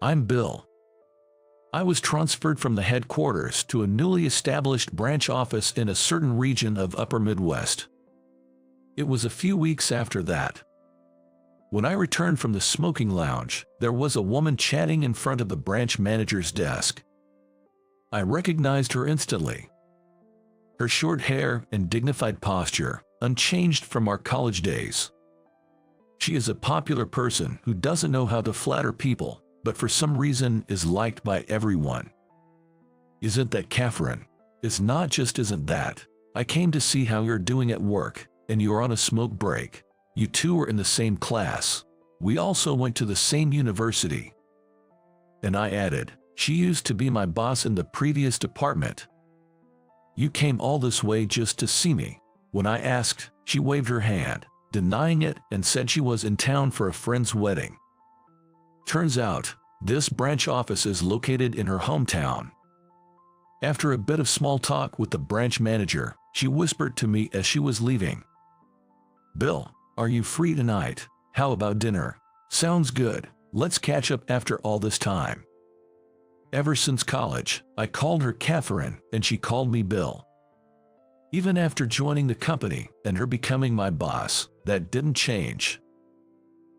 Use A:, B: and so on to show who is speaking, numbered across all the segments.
A: I'm Bill. I was transferred from the headquarters to a newly established branch office in a certain region of Upper Midwest. It was a few weeks after that. When I returned from the smoking lounge, there was a woman chatting in front of the branch manager's desk. I recognized her instantly. Her short hair and dignified posture, unchanged from our college days. She is a popular person who doesn't know how to flatter people, but for some reason is liked by everyone. Isn't that Catherine? It's not just isn't that. I came to see how you're doing at work, and you're on a smoke break. You two were in the same class. We also went to the same university. And I added, she used to be my boss in the previous department. You came all this way just to see me. When I asked, she waved her hand, denying it, and said she was in town for a friend's wedding. Turns out, this branch office is located in her hometown. After a bit of small talk with the branch manager, she whispered to me as she was leaving. Bill, are you free tonight? How about dinner? Sounds good. Let's catch up after all this time. Ever since college, I called her Catherine and she called me Bill. Even after joining the company and her becoming my boss, that didn't change.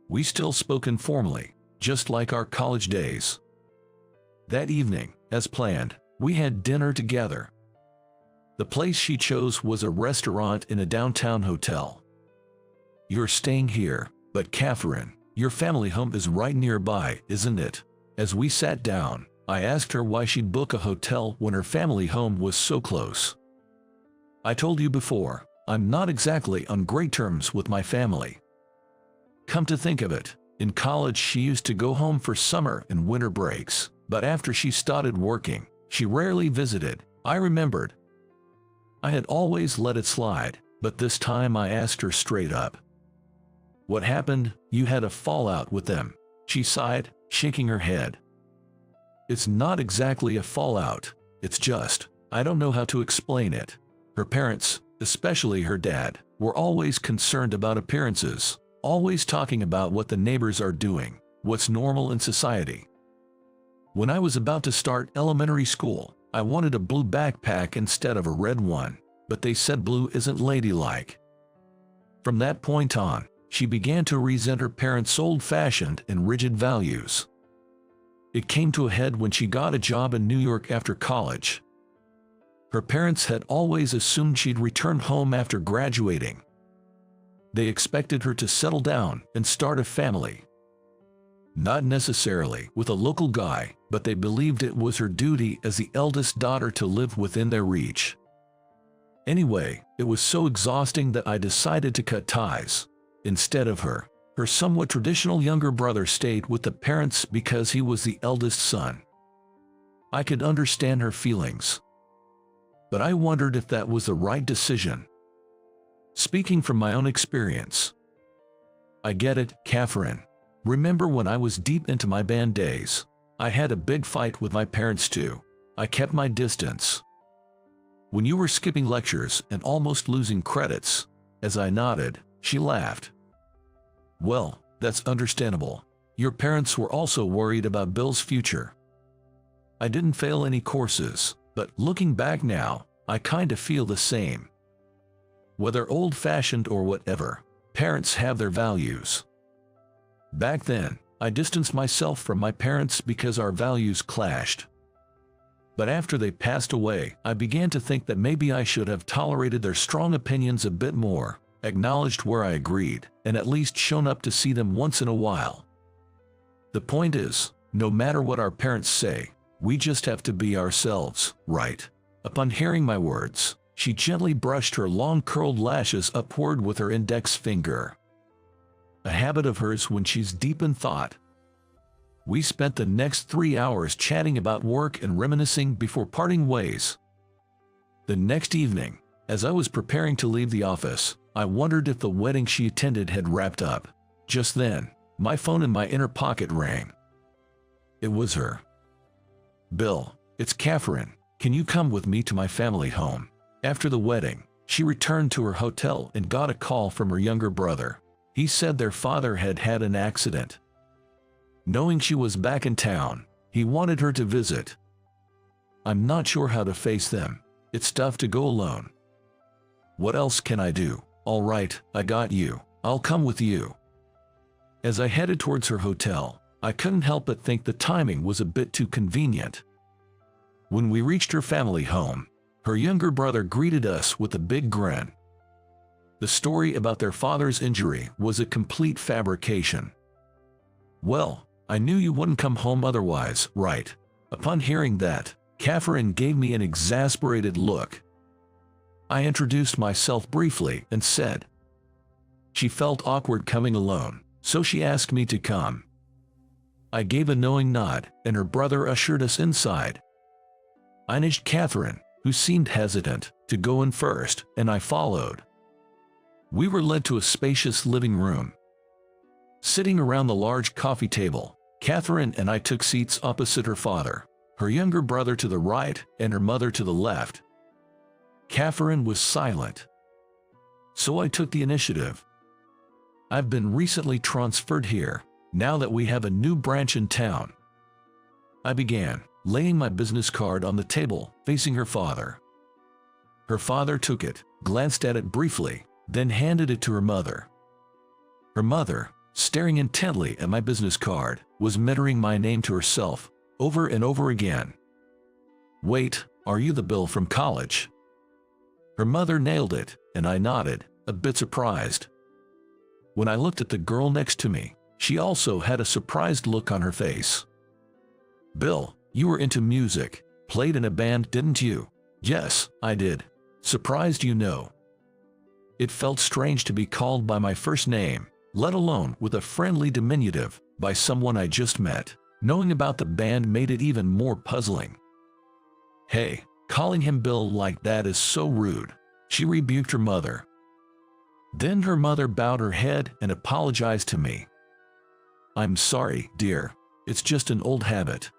A: We still spoke informally, just like our college days. That evening, as planned, we had dinner together. The place she chose was a restaurant in a downtown hotel. You're staying here, but Catherine, your family home is right nearby, isn't it? As we sat down, I asked her why she'd book a hotel when her family home was so close. I told you before, I'm not exactly on great terms with my family. Come to think of it, in college she used to go home for summer and winter breaks, but after she started working, she rarely visited. I remembered. I had always let it slide, but this time I asked her straight up. What happened? You had a fallout with them. She sighed, shaking her head. It's not exactly a fallout, it's just, I don't know how to explain it. Her parents, especially her dad, were always concerned about appearances, always talking about what the neighbors are doing, what's normal in society. When I was about to start elementary school, I wanted a blue backpack instead of a red one, but they said blue isn't ladylike. From that point on, she began to resent her parents' old-fashioned and rigid values. It came to a head when she got a job in New York after college. Her parents had always assumed she'd return home after graduating. They expected her to settle down and start a family. Not necessarily with a local guy, but they believed it was her duty as the eldest daughter to live within their reach. Anyway, it was so exhausting that I decided to cut ties. Instead of her somewhat traditional younger brother stayed with the parents because he was the eldest son. I could understand her feelings, but I wondered if that was the right decision. Speaking from my own experience, I get it, Catherine. Remember when I was deep into my band days? I had a big fight with my parents too. I kept my distance. When you were skipping lectures and almost losing credits, as I nodded, she laughed. Well, that's understandable. Your parents were also worried about Bill's future. I didn't fail any courses, but looking back now, I kinda feel the same. Whether old-fashioned or whatever, parents have their values. Back then, I distanced myself from my parents because our values clashed. But after they passed away, I began to think that maybe I should have tolerated their strong opinions a bit more, acknowledged where I agreed, and at least shown up to see them once in a while. The point is, no matter what our parents say, we just have to be ourselves, right? Upon hearing my words, she gently brushed her long curled lashes upward with her index finger. A habit of hers when she's deep in thought. We spent the next 3 hours chatting about work and reminiscing before parting ways. The next evening, as I was preparing to leave the office, I wondered if the wedding she attended had wrapped up. Just then, my phone in my inner pocket rang. It was her. Bill, it's Catherine. Can you come with me to my family home? After the wedding, she returned to her hotel and got a call from her younger brother. He said their father had had an accident. Knowing she was back in town, he wanted her to visit. I'm not sure how to face them. It's tough to go alone. What else can I do? All right, I got you. I'll come with you. As I headed towards her hotel, I couldn't help but think the timing was a bit too convenient. When we reached her family home, her younger brother greeted us with a big grin. The story about their father's injury was a complete fabrication. Well, I knew you wouldn't come home otherwise, right? Upon hearing that, Catherine gave me an exasperated look. I introduced myself briefly and said she felt awkward coming alone, so she asked me to come. I gave a knowing nod, and her brother ushered us inside. I nudged Catherine, who seemed hesitant, to go in first, and I followed. We were led to a spacious living room. Sitting around the large coffee table, Catherine and I took seats opposite her father, her younger brother to the right, and her mother to the left. Catherine was silent, so I took the initiative. I've been recently transferred here, now that we have a new branch in town. I began, laying my business card on the table, facing her father. Her father took it, glanced at it briefly, then handed it to her mother. Her mother, staring intently at my business card, was muttering my name to herself, over and over again. Wait, are you the Bill from college? Her mother nailed it, and I nodded, a bit surprised. When I looked at the girl next to me, she also had a surprised look on her face. Bill, you were into music, played in a band, didn't you? Yes, I did. Surprised, you know. It felt strange to be called by my first name, let alone with a friendly diminutive, by someone I just met. Knowing about the band made it even more puzzling. Hey, calling him Bill like that is so rude, she rebuked her mother. Then her mother bowed her head and apologized to me. I'm sorry, dear. It's just an old habit.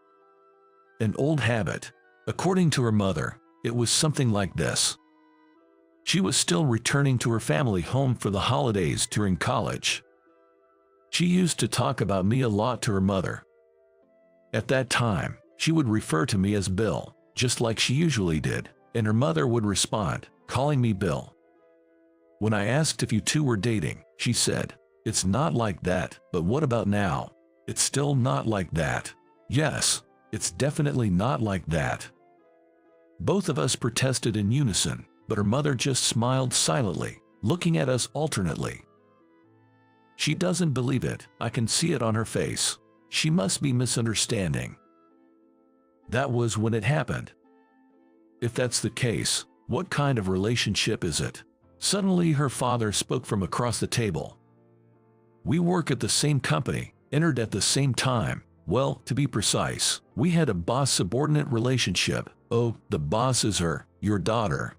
A: An old habit. According to her mother, it was something like this. She was still returning to her family home for the holidays during college. She used to talk about me a lot to her mother. At that time, she would refer to me as Bill, just like she usually did, and her mother would respond, calling me Bill. When I asked if you two were dating, she said, it's not like that, but what about now? It's still not like that. Yes, it's definitely not like that. Both of us protested in unison, but her mother just smiled silently, looking at us alternately. She doesn't believe it, I can see it on her face. She must be misunderstanding. That was when it happened. If that's the case, what kind of relationship is it? Suddenly her father spoke from across the table. We work at the same company, entered at the same time. Well, to be precise, we had a boss-subordinate relationship. Oh, the boss is her, your daughter.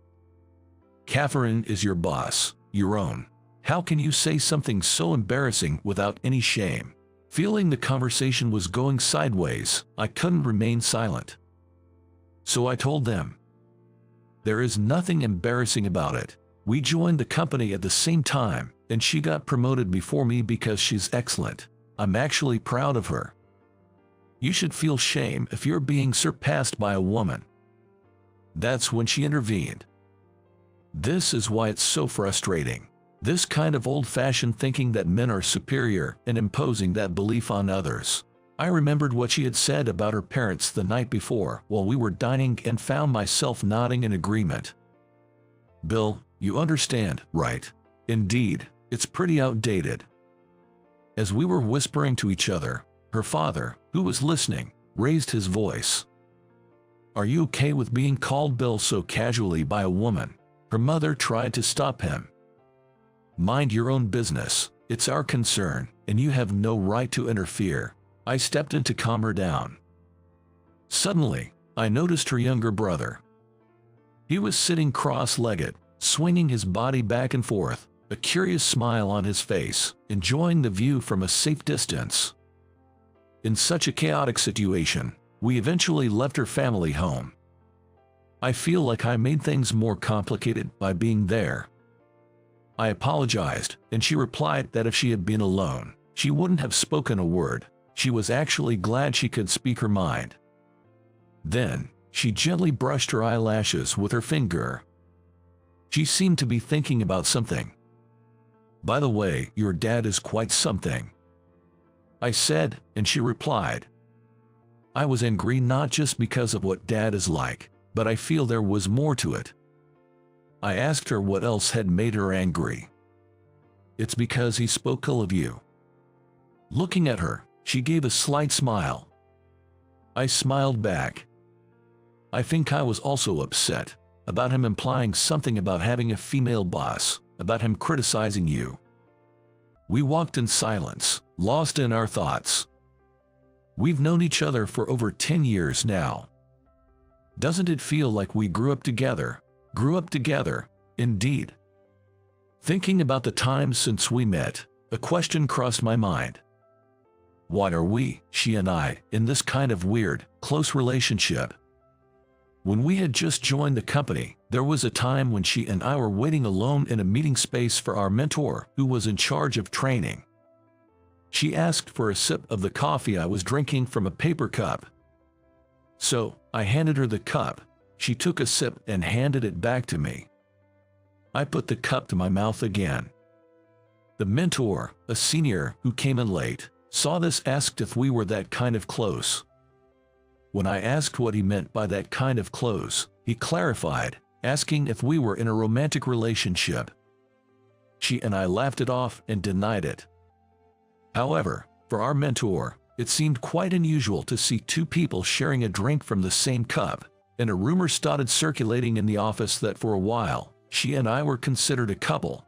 A: Catherine is your boss, your own. How can you say something so embarrassing without any shame? Feeling the conversation was going sideways, I couldn't remain silent. So I told them. There is nothing embarrassing about it. We joined the company at the same time, and she got promoted before me because she's excellent. I'm actually proud of her. You should feel shame if you're being surpassed by a woman. That's when she intervened. This is why it's so frustrating. This kind of old-fashioned thinking that men are superior and imposing that belief on others. I remembered what she had said about her parents the night before while we were dining and found myself nodding in agreement. Bill, you understand, right? Indeed, it's pretty outdated. As we were whispering to each other, her father, who was listening, raised his voice. Are you okay with being called Bill so casually by a woman? Her mother tried to stop him. Mind your own business, it's our concern, and you have no right to interfere. I stepped in to calm her down. Suddenly, I noticed her younger brother. He was sitting cross-legged, swinging his body back and forth, a curious smile on his face, enjoying the view from a safe distance. In such a chaotic situation, we eventually left her family home. I feel like I made things more complicated by being there. I apologized, and she replied that if she had been alone, she wouldn't have spoken a word. she was actually glad she could speak her mind. Then, she gently brushed her eyelashes with her finger. She seemed to be thinking about something. "By the way, your dad is quite something," I said, and she replied. I was angry not just because of what Dad is like, but I feel there was more to it. I asked her what else had made her angry. "It's because he spoke ill of you." Looking at her, she gave a slight smile. I smiled back. "I think I was also upset about him implying something about having a female boss, about him criticizing you." We walked in silence, lost in our thoughts. We've known each other for over 10 years now. Doesn't it feel like we grew up together? Indeed. Thinking about the time since we met, a question crossed my mind. Why are we, she and I, in this kind of weird, close relationship? When we had just joined the company, there was a time when she and I were waiting alone in a meeting space for our mentor, who was in charge of training. She asked for a sip of the coffee I was drinking from a paper cup. So, I handed her the cup. She took a sip and handed it back to me. I put the cup to my mouth again. The mentor, a senior who came in late, saw this, asked if we were that kind of close. When I asked what he meant by that kind of close, he clarified, asking if we were in a romantic relationship. She and I laughed it off and denied it. However, for our mentor, it seemed quite unusual to see two people sharing a drink from the same cup, and a rumor started circulating in the office that for a while, she and I were considered a couple.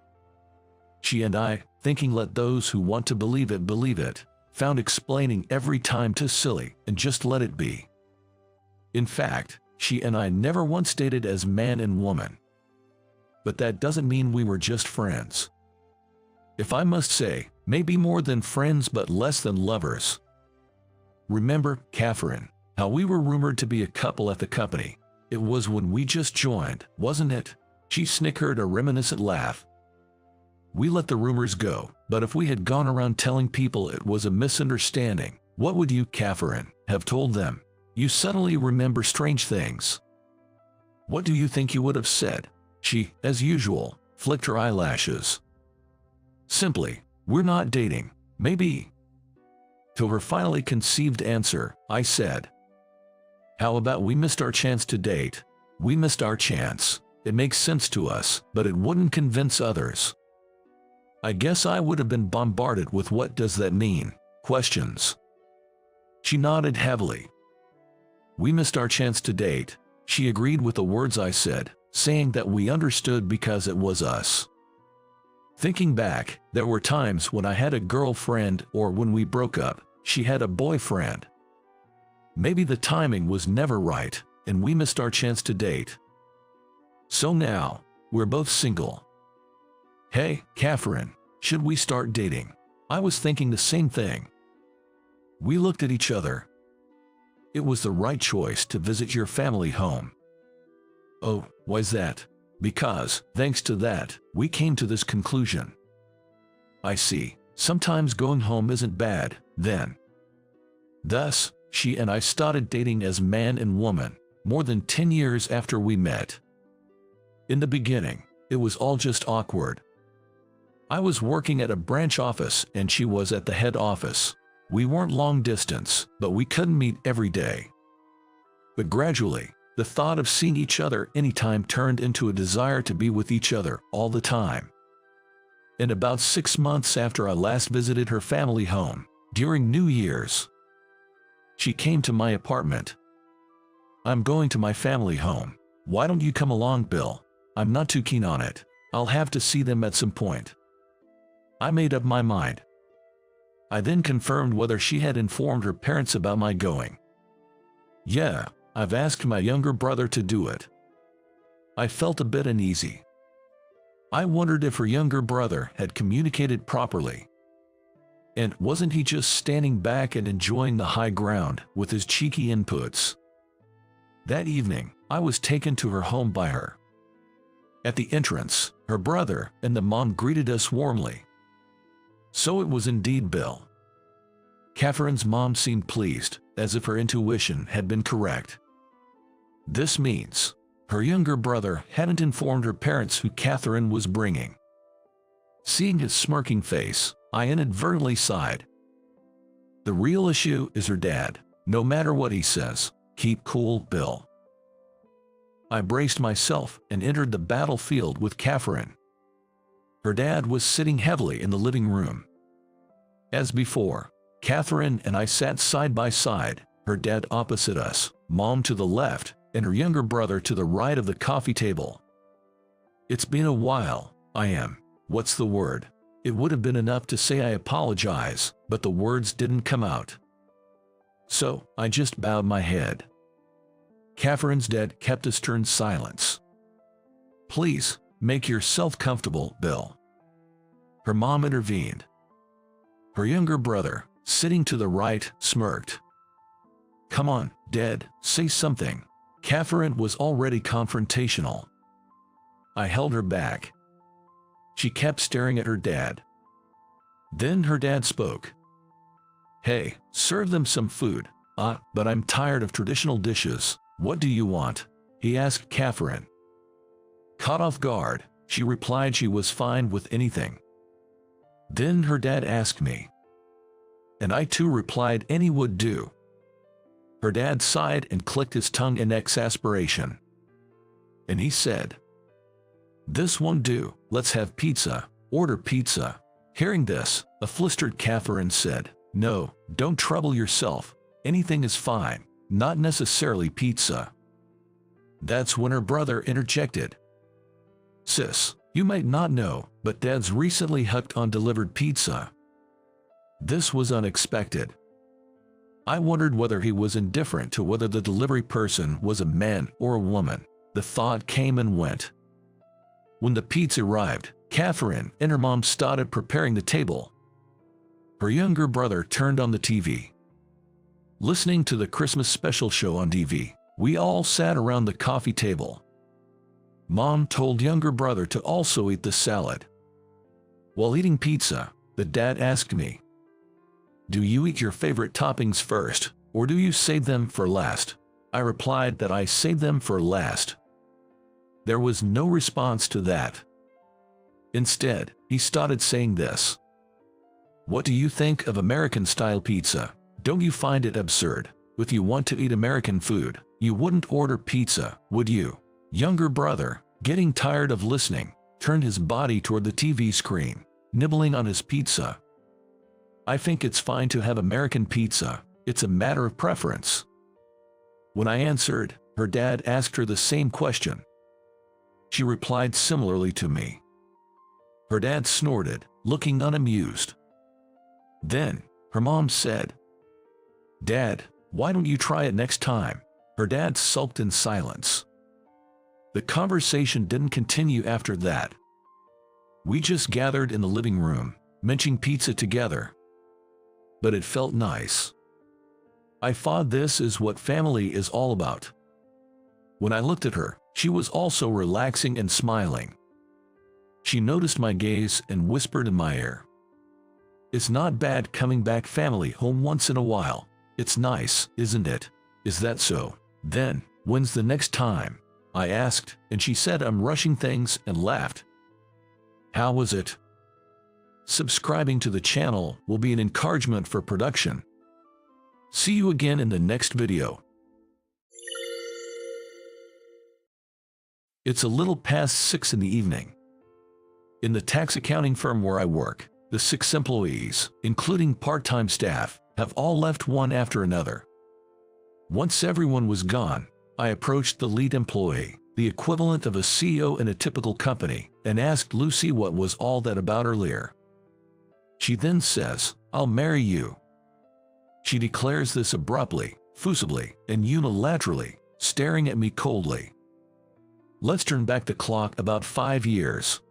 A: She and I, thinking let those who want to believe it, found explaining every time too silly and just let it be. In fact, she and I never once dated as man and woman. But that doesn't mean we were just friends. If I must say, maybe more than friends but less than lovers. Remember, Catherine, how we were rumored to be a couple at the company? It was when we just joined, wasn't it? She snickered a reminiscent laugh. We let the rumors go, but if we had gone around telling people it was a misunderstanding, what would you, Catherine, have told them? You suddenly remember strange things. What do you think you would have said? She, as usual, flicked her eyelashes. Simply, we're not dating, maybe. To her finally conceived answer, I said, how about we missed our chance to date? We missed our chance. It makes sense to us, but it wouldn't convince others. I guess I would have been bombarded with what does that mean? Questions. She nodded heavily. We missed our chance to date. She agreed with the words I said, saying that we understood because it was us. Thinking back, there were times when I had a girlfriend or when we broke up, she had a boyfriend. Maybe the timing was never right, and we missed our chance to date. So now, we're both single. Hey, Catherine, should we start dating? I was thinking the same thing. We looked at each other. It was the right choice to visit your family home. Oh, why's that? Because, thanks to that, we came to this conclusion. I see, sometimes going home isn't bad, then. Thus, she and I started dating as man and woman, more than 10 years after we met. In the beginning, it was all just awkward. I was working at a branch office and she was at the head office. We weren't long distance, but we couldn't meet every day. But gradually, the thought of seeing each other anytime turned into a desire to be with each other all the time. And about 6 months after I last visited her family home, during New Year's, she came to my apartment. I'm going to my family home. Why don't you come along, Bill? I'm not too keen on it. I'll have to see them at some point. I made up my mind. I then confirmed whether she had informed her parents about my going. Yeah, I've asked my younger brother to do it. I felt a bit uneasy. I wondered if her younger brother had communicated properly. And wasn't he just standing back and enjoying the high ground with his cheeky inputs? That evening, I was taken to her home by her. At the entrance, her brother and the mom greeted us warmly. So it was indeed Bill. Catherine's mom seemed pleased, as if her intuition had been correct. This means her younger brother hadn't informed her parents who Catherine was bringing. Seeing his smirking face, I inadvertently sighed. The real issue is her dad. No matter what he says, keep cool, Bill. I braced myself and entered the battlefield with Catherine. Her dad was sitting heavily in the living room. As before, Catherine and I sat side by side, her dad opposite us, mom to the left, and her younger brother to the right of the coffee table. It's been a while. What's the word? It would have been enough to say I apologize, but the words didn't come out. So, I just bowed my head. Catherine's dad kept a stern silence. Please, make yourself comfortable, Bill. Her mom intervened. Her younger brother, sitting to the right, smirked. Come on, Dad, say something. Catherine was already confrontational. I held her back. She kept staring at her dad. Then her dad spoke. Hey, serve them some food. But I'm tired of traditional dishes. What do you want? He asked Catherine. Caught off guard, she replied she was fine with anything. Then her dad asked me. And I too replied any would do. Her dad sighed and clicked his tongue in exasperation. And he said, This won't do, let's have pizza, order pizza. Hearing this, a flustered Catherine said, No, don't trouble yourself, anything is fine, not necessarily pizza. That's when her brother interjected. Sis, you might not know, but Dad's recently hooked on delivered pizza. This was unexpected. I wondered whether he was indifferent to whether the delivery person was a man or a woman. The thought came and went. When the pizza arrived, Catherine and her mom started preparing the table. Her younger brother turned on the TV. Listening to the Christmas special show on TV, we all sat around the coffee table. Mom told younger brother to also eat the salad. While eating pizza, the dad asked me, Do you eat your favorite toppings first, or do you save them for last? I replied that I save them for last. There was no response to that. Instead, he started saying this. What do you think of American-style pizza? Don't you find it absurd? If you want to eat American food, you wouldn't order pizza, would you? Younger brother, getting tired of listening, turned his body toward the TV screen, nibbling on his pizza. I think it's fine to have American pizza. It's a matter of preference. When I answered, her dad asked her the same question. She replied similarly to me. Her dad snorted, looking unamused. Then, her mom said, Dad, why don't you try it next time? Her dad sulked in silence. The conversation didn't continue after that. We just gathered in the living room, munching pizza together. But it felt nice. I thought this is what family is all about. When I looked at her, she was also relaxing and smiling. She noticed my gaze and whispered in my ear. It's not bad coming back family home once in a while. It's nice, isn't it? Is that so? Then, when's the next time? I asked, and she said I'm rushing things and laughed. How was it? Subscribing to the channel will be an encouragement for production. See you again in the next video. It's a little past 6 in the evening. In the tax accounting firm where I work, the 6 employees, including part-time staff, have all left one after another. Once everyone was gone, I approached the lead employee, the equivalent of a CEO in a typical company, and asked Lucy what was all that about earlier. She then says, I'll marry you. She declares this abruptly, forcibly, and unilaterally, staring at me coldly. Let's turn back the clock about 5 years.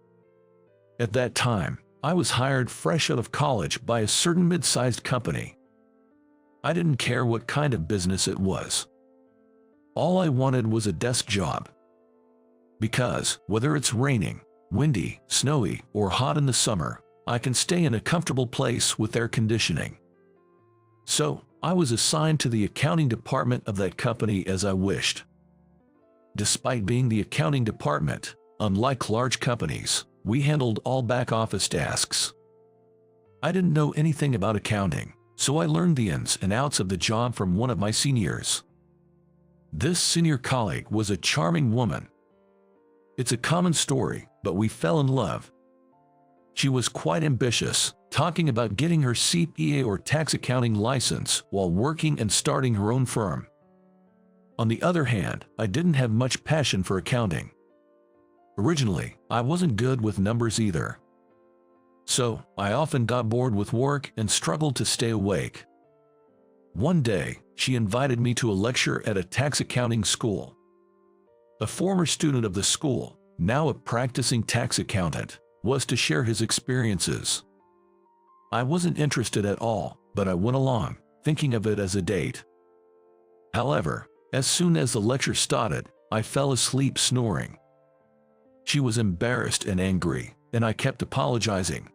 A: At that time, I was hired fresh out of college by a certain mid-sized company. I didn't care what kind of business it was. All I wanted was a desk job. Because, whether it's raining, windy, snowy, or hot in the summer, I can stay in a comfortable place with air conditioning. So, I was assigned to the accounting department of that company as I wished. Despite being the accounting department, unlike large companies, we handled all back-office tasks. I didn't know anything about accounting, so I learned the ins and outs of the job from one of my seniors. This senior colleague was a charming woman. It's a common story, but we fell in love. She was quite ambitious, talking about getting her CPA or tax accounting license while working and starting her own firm. On the other hand, I didn't have much passion for accounting. Originally, I wasn't good with numbers either. So, I often got bored with work and struggled to stay awake. One day, she invited me to a lecture at a tax accounting school. A former student of the school, now a practicing tax accountant, was to share his experiences. I wasn't interested at all, but I went along, thinking of it as a date. However, as soon as the lecture started, I fell asleep snoring. She was embarrassed and angry, and I kept apologizing.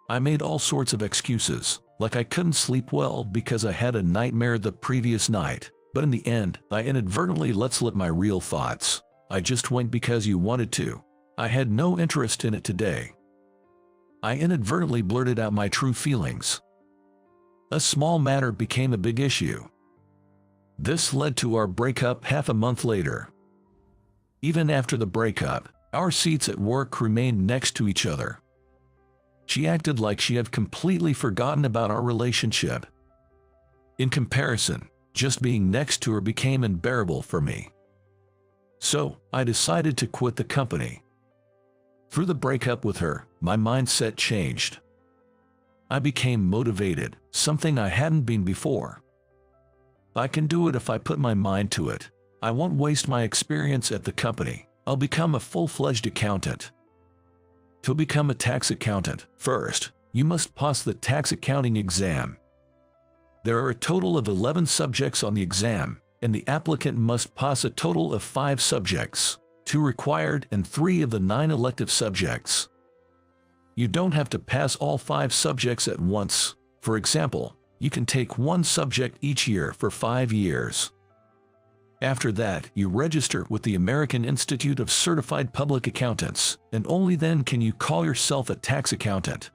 A: I made all sorts of excuses, like I couldn't sleep well because I had a nightmare the previous night, but in the end, I inadvertently let slip my real thoughts. I just went because you wanted to. I had no interest in it today. I inadvertently blurted out my true feelings. A small matter became a big issue. This led to our breakup half a month later. Even after the breakup, our seats at work remained next to each other. She acted like she had completely forgotten about our relationship. In comparison, just being next to her became unbearable for me. So, I decided to quit the company. Through the breakup with her, my mindset changed. I became motivated, something I hadn't been before. I can do it if I put my mind to it. I won't waste my experience at the company. I'll become a full-fledged accountant. To become a tax accountant, first, you must pass the tax accounting exam. There are a total of 11 subjects on the exam, and the applicant must pass a total of 5 subjects, 2 required and 3 of the 9 elective subjects. You don't have to pass all 5 subjects at once. For example, you can take 1 subject each year for 5 years. After that, you register with the American Institute of Certified Public Accountants, and only then can you call yourself a tax accountant.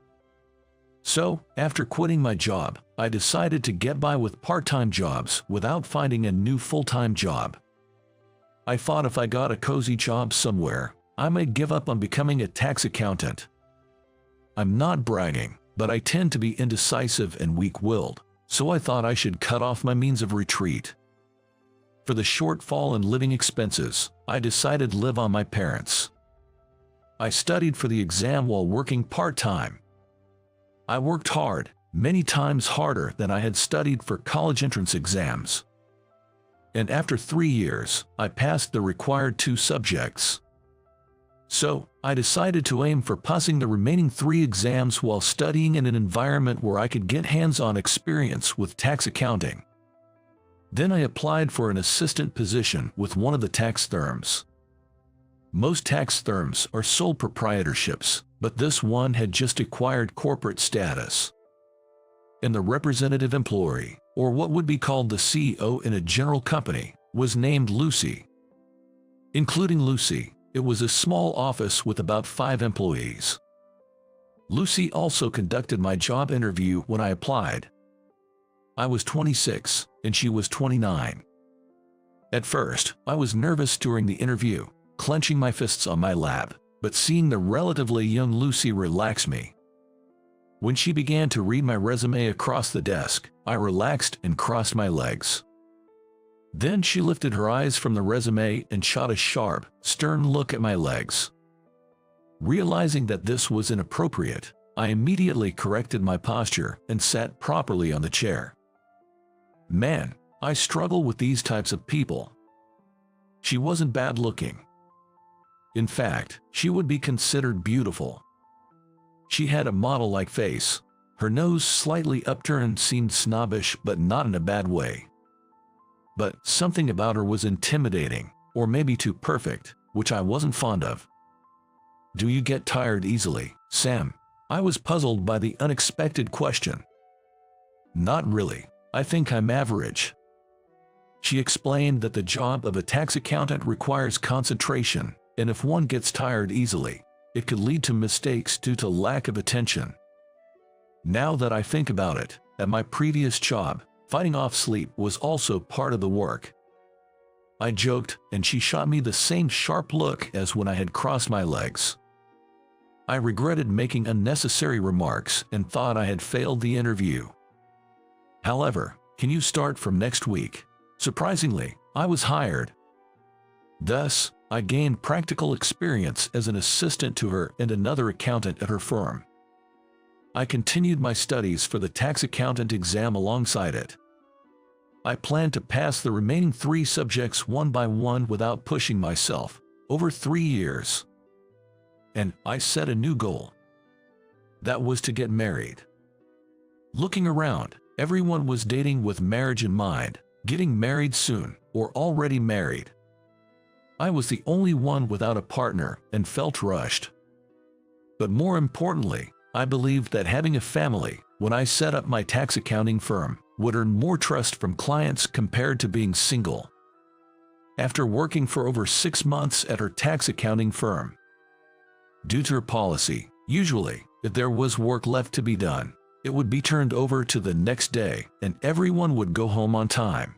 A: So, after quitting my job, I decided to get by with part-time jobs without finding a new full-time job. I thought if I got a cozy job somewhere, I might give up on becoming a tax accountant. I'm not bragging, but I tend to be indecisive and weak-willed, so I thought I should cut off my means of retreat. For the shortfall in living expenses, I decided to live on my parents. I studied for the exam while working part-time. I worked hard, many times harder than I had studied for college entrance exams. And after 3 years, I passed the required 2 subjects. So, I decided to aim for passing the remaining 3 exams while studying in an environment where I could get hands-on experience with tax accounting. Then I applied for an assistant position with one of the tax firms. Most tax firms are sole proprietorships, but this one had just acquired corporate status. And the representative employee, or what would be called the CEO in a general company, was named Lucy. Including Lucy, it was a small office with about 5 employees. Lucy also conducted my job interview when I applied. I was 26, and she was 29. At first, I was nervous during the interview, clenching my fists on my lap, but seeing the relatively young Lucy relaxed me. When she began to read my resume across the desk, I relaxed and crossed my legs. Then she lifted her eyes from the resume and shot a sharp, stern look at my legs. Realizing that this was inappropriate, I immediately corrected my posture and sat properly on the chair. Man, I struggle with these types of people. She wasn't bad looking. In fact, she would be considered beautiful. She had a model-like face. Her nose slightly upturned seemed snobbish, but not in a bad way. But something about her was intimidating, or maybe too perfect, which I wasn't fond of. Do you get tired easily, Sam? I was puzzled by the unexpected question. Not really. I think I'm average. She explained that the job of a tax accountant requires concentration, and if one gets tired easily, it could lead to mistakes due to lack of attention. Now that I think about it, at my previous job, fighting off sleep was also part of the work. I joked, and she shot me the same sharp look as when I had crossed my legs. I regretted making unnecessary remarks and thought I had failed the interview. However, can you start from next week? Surprisingly, I was hired. Thus, I gained practical experience as an assistant to her and another accountant at her firm. I continued my studies for the tax accountant exam alongside it. I planned to pass the remaining 3 subjects one by one without pushing myself, over 3 years. And I set a new goal. That was to get married. Looking around, everyone was dating with marriage in mind, getting married soon, or already married. I was the only one without a partner and felt rushed. But more importantly, I believed that having a family, when I set up my tax accounting firm, would earn more trust from clients compared to being single. After working for over 6 months at her tax accounting firm, due to her policy, usually, if there was work left to be done, it would be turned over to the next day and everyone would go home on time.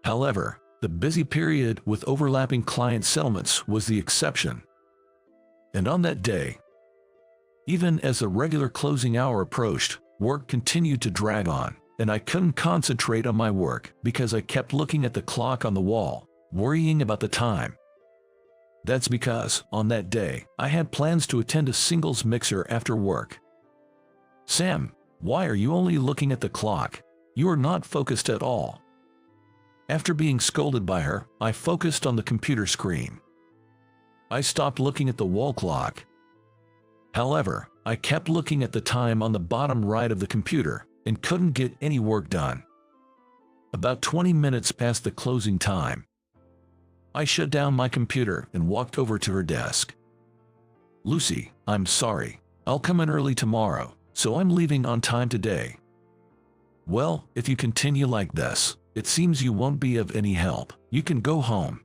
A: However, the busy period with overlapping client settlements was the exception. And on that day, even as the regular closing hour approached, work continued to drag on, and I couldn't concentrate on my work because I kept looking at the clock on the wall, worrying about the time. That's because, on that day, I had plans to attend a singles mixer after work. "Sam, why are you only looking at the clock? You are not focused at all." After being scolded by her, I focused on the computer screen. I stopped looking at the wall clock. However, I kept looking at the time on the bottom right of the computer and couldn't get any work done. About 20 minutes past the closing time, I shut down my computer and walked over to her desk. "Lucy, I'm sorry. I'll come in early tomorrow, so I'm leaving on time today." "Well, if you continue like this, it seems you won't be of any help. You can go home,"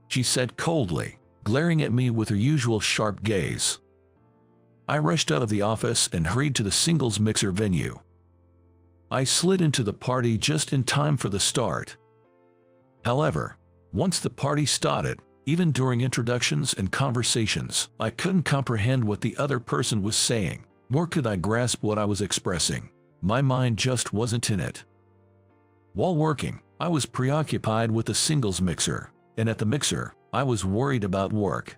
A: she said coldly, glaring at me with her usual sharp gaze. I rushed out of the office and hurried to the singles mixer venue. I slid into the party just in time for the start. However, once the party started, even during introductions and conversations, I couldn't comprehend what the other person was saying, nor could I grasp what I was expressing. My mind just wasn't in it. While working, I was preoccupied with the singles mixer, and at the mixer, I was worried about work.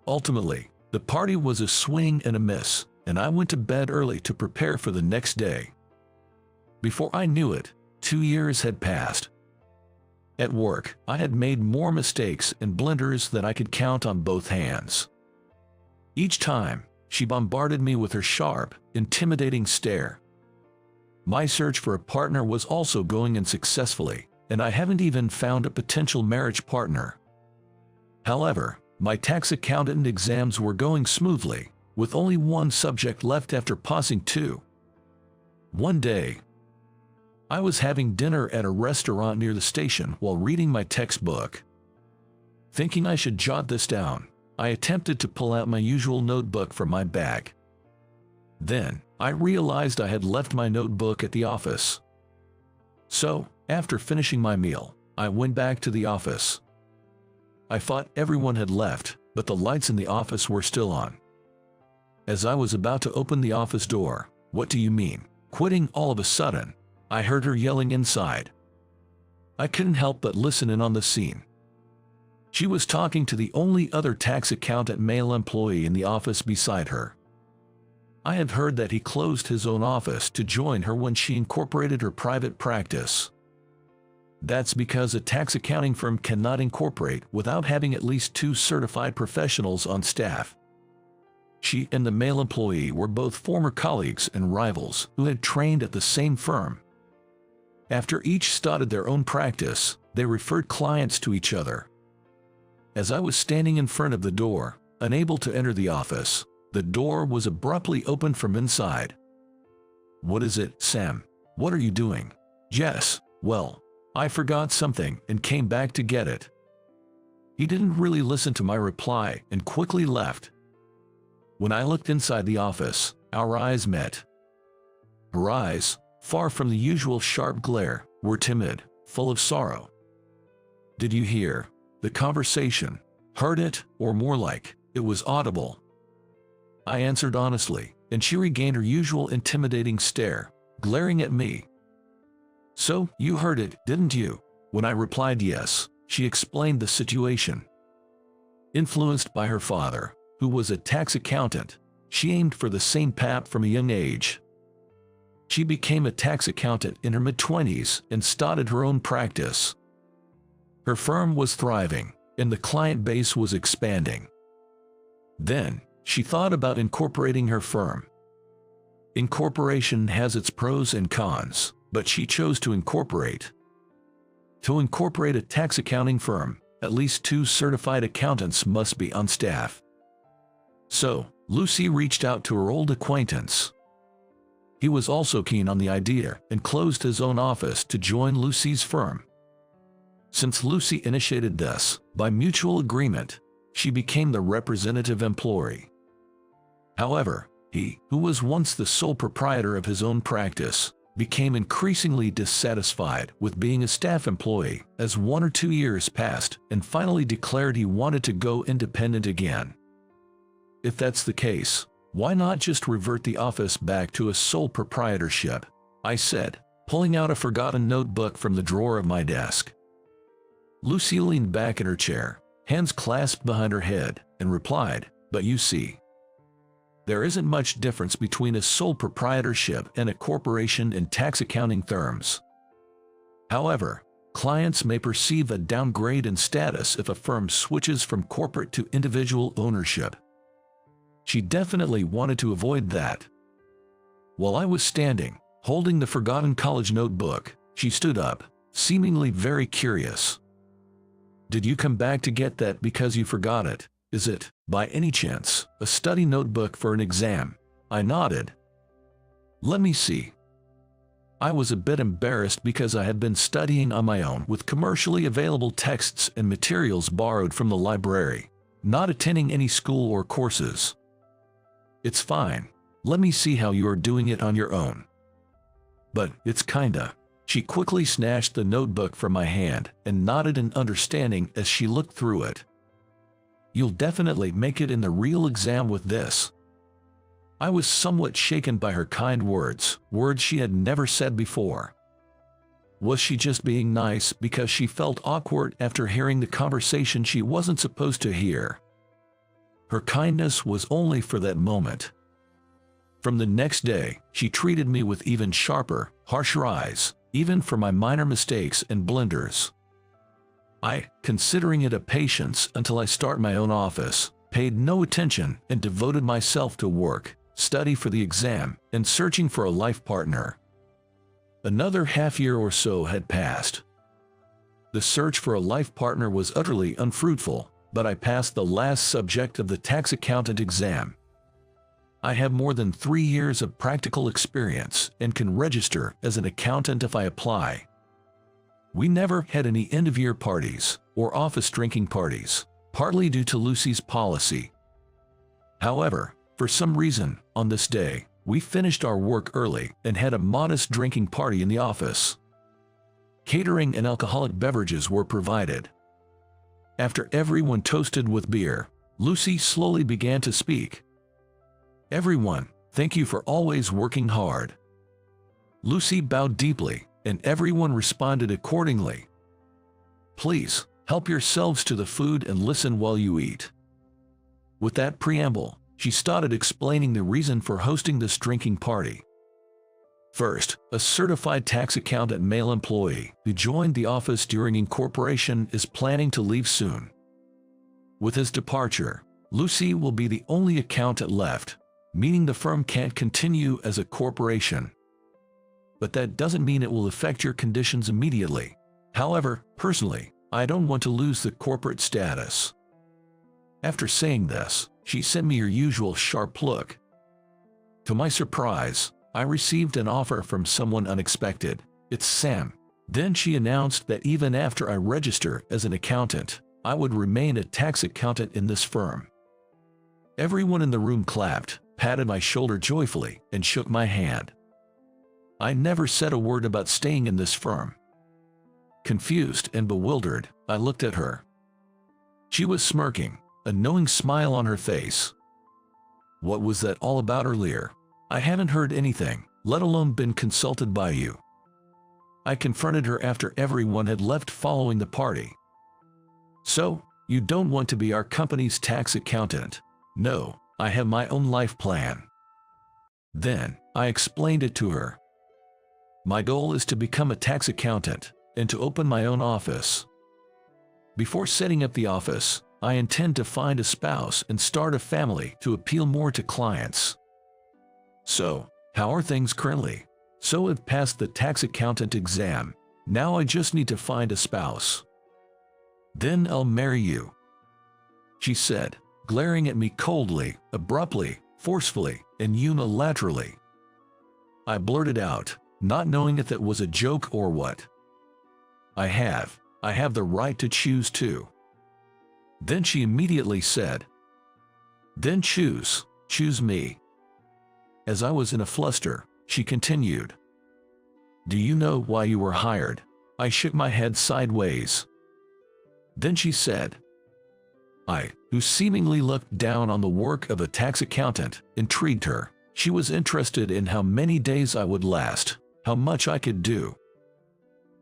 A: Ultimately, the party was a swing and a miss, and I went to bed early to prepare for the next day. Before I knew it, 2 years had passed. At work, I had made more mistakes and blunders than I could count on both hands. Each time, she bombarded me with her sharp, intimidating stare. My search for a partner was also going unsuccessfully, and I haven't even found a potential marriage partner. However, my tax accountant exams were going smoothly, with only 1 subject left after passing 2. One day, I was having dinner at a restaurant near the station while reading my textbook. Thinking I should jot this down, I attempted to pull out my usual notebook from my bag. Then, I realized I had left my notebook at the office. So, after finishing my meal, I went back to the office. I thought everyone had left, but the lights in the office were still on. As I was about to open the office door, "What do you mean, quitting all of a sudden?" I heard her yelling inside. I couldn't help but listen in on the scene. She was talking to the only other tax accountant male employee in the office beside her. I had heard that he closed his own office to join her when she incorporated her private practice. That's because a tax accounting firm cannot incorporate without having at least 2 certified professionals on staff. She and the male employee were both former colleagues and rivals who had trained at the same firm. After each started their own practice, they referred clients to each other. As I was standing in front of the door, unable to enter the office, the door was abruptly opened from inside. "What is it, Sam? What are you doing?" "Jess, well, I forgot something and came back to get it." He didn't really listen to my reply and quickly left. When I looked inside the office, our eyes met. Her eyes, far from the usual sharp glare, were timid, full of sorrow. "Did you hear the conversation? Heard it, or more like, it was audible?" I answered honestly, and she regained her usual intimidating stare, glaring at me. "So, you heard it, didn't you?" When I replied yes, she explained the situation. Influenced by her father, who was a tax accountant, she aimed for the same path from a young age. She became a tax accountant in her mid-20s and started her own practice. Her firm was thriving, and the client base was expanding. Then, she thought about incorporating her firm. Incorporation has its pros and cons, but she chose to incorporate. To incorporate a tax accounting firm, at least 2 certified accountants must be on staff. So, Lucy reached out to her old acquaintance. He was also keen on the idea and closed his own office to join Lucy's firm. Since Lucy initiated this, by mutual agreement, she became the representative employee. However, he, who was once the sole proprietor of his own practice, became increasingly dissatisfied with being a staff employee as 1 or 2 years passed and finally declared he wanted to go independent again. If that's the case, why not just revert the office back to a sole proprietorship? I said, pulling out a forgotten notebook from the drawer of my desk. Lucy leaned back in her chair, hands clasped behind her head, and replied, "But you see, there isn't much difference between a sole proprietorship and a corporation in tax accounting terms. However, clients may perceive a downgrade in status if a firm switches from corporate to individual ownership." She definitely wanted to avoid that. While I was standing, holding the forgotten college notebook, she stood up, seemingly very curious. "Did you come back to get that because you forgot it? Is it, by any chance, a study notebook for an exam?" I nodded. "Let me see." I was a bit embarrassed because I had been studying on my own with commercially available texts and materials borrowed from the library, not attending any school or courses. "It's fine. Let me see how you are doing it on your own." "But it's kinda." She quickly snatched the notebook from my hand and nodded in understanding as she looked through it. "You'll definitely make it in the real exam with this." I was somewhat shaken by her kind words, words she had never said before. Was she just being nice because she felt awkward after hearing the conversation she wasn't supposed to hear? Her kindness was only for that moment. From the next day, she treated me with even sharper, harsher eyes, even for my minor mistakes and blunders. I, considering it a patience until I start my own office, paid no attention and devoted myself to work, study for the exam, and searching for a life partner. Another half-year or so had passed. The search for a life partner was utterly unfruitful, but I passed the last subject of the tax accountant exam. I have more than 3 years of practical experience and can register as an accountant if I apply. We never had any end-of-year parties or office drinking parties, partly due to Lucy's policy. However, for some reason, on this day, we finished our work early and had a modest drinking party in the office. Catering and alcoholic beverages were provided. After everyone toasted with beer, Lucy slowly began to speak. "Everyone, thank you for always working hard." Lucy bowed deeply, and everyone responded accordingly. "Please, help yourselves to the food and listen while you eat." With that preamble, she started explaining the reason for hosting this drinking party. First, a certified tax accountant male employee who joined the office during incorporation is planning to leave soon. With his departure, Lucy will be the only accountant left, meaning the firm can't continue as a corporation. But that doesn't mean it will affect your conditions immediately. However, personally, I don't want to lose the corporate status. After saying this, she sent me her usual sharp look. To my surprise, I received an offer from someone unexpected. It's Sam. Then she announced that even after I register as an accountant, I would remain a tax accountant in this firm. Everyone in the room clapped, patted my shoulder joyfully, and shook my hand. I never said a word about staying in this firm. Confused and bewildered, I looked at her. She was smirking, a knowing smile on her face. What was that all about earlier? I haven't heard anything, let alone been consulted by you. I confronted her after everyone had left following the party. So, you don't want to be our company's tax accountant? No, I have my own life plan. Then, I explained it to her. My goal is to become a tax accountant and to open my own office. Before setting up the office, I intend to find a spouse and start a family to appeal more to clients. So, how are things currently? So I've passed the tax accountant exam. Now I just need to find a spouse. Then I'll marry you, she said, glaring at me coldly, abruptly, forcefully, and unilaterally. I blurted out, not knowing if that was a joke or what. I have the right to choose too. Then she immediately said, then choose me. As I was in a fluster, she continued, do you know why you were hired? I shook my head sideways. Then she said, who seemingly looked down on the work of a tax accountant, intrigued her. She was interested in how many days I would last, how much I could do.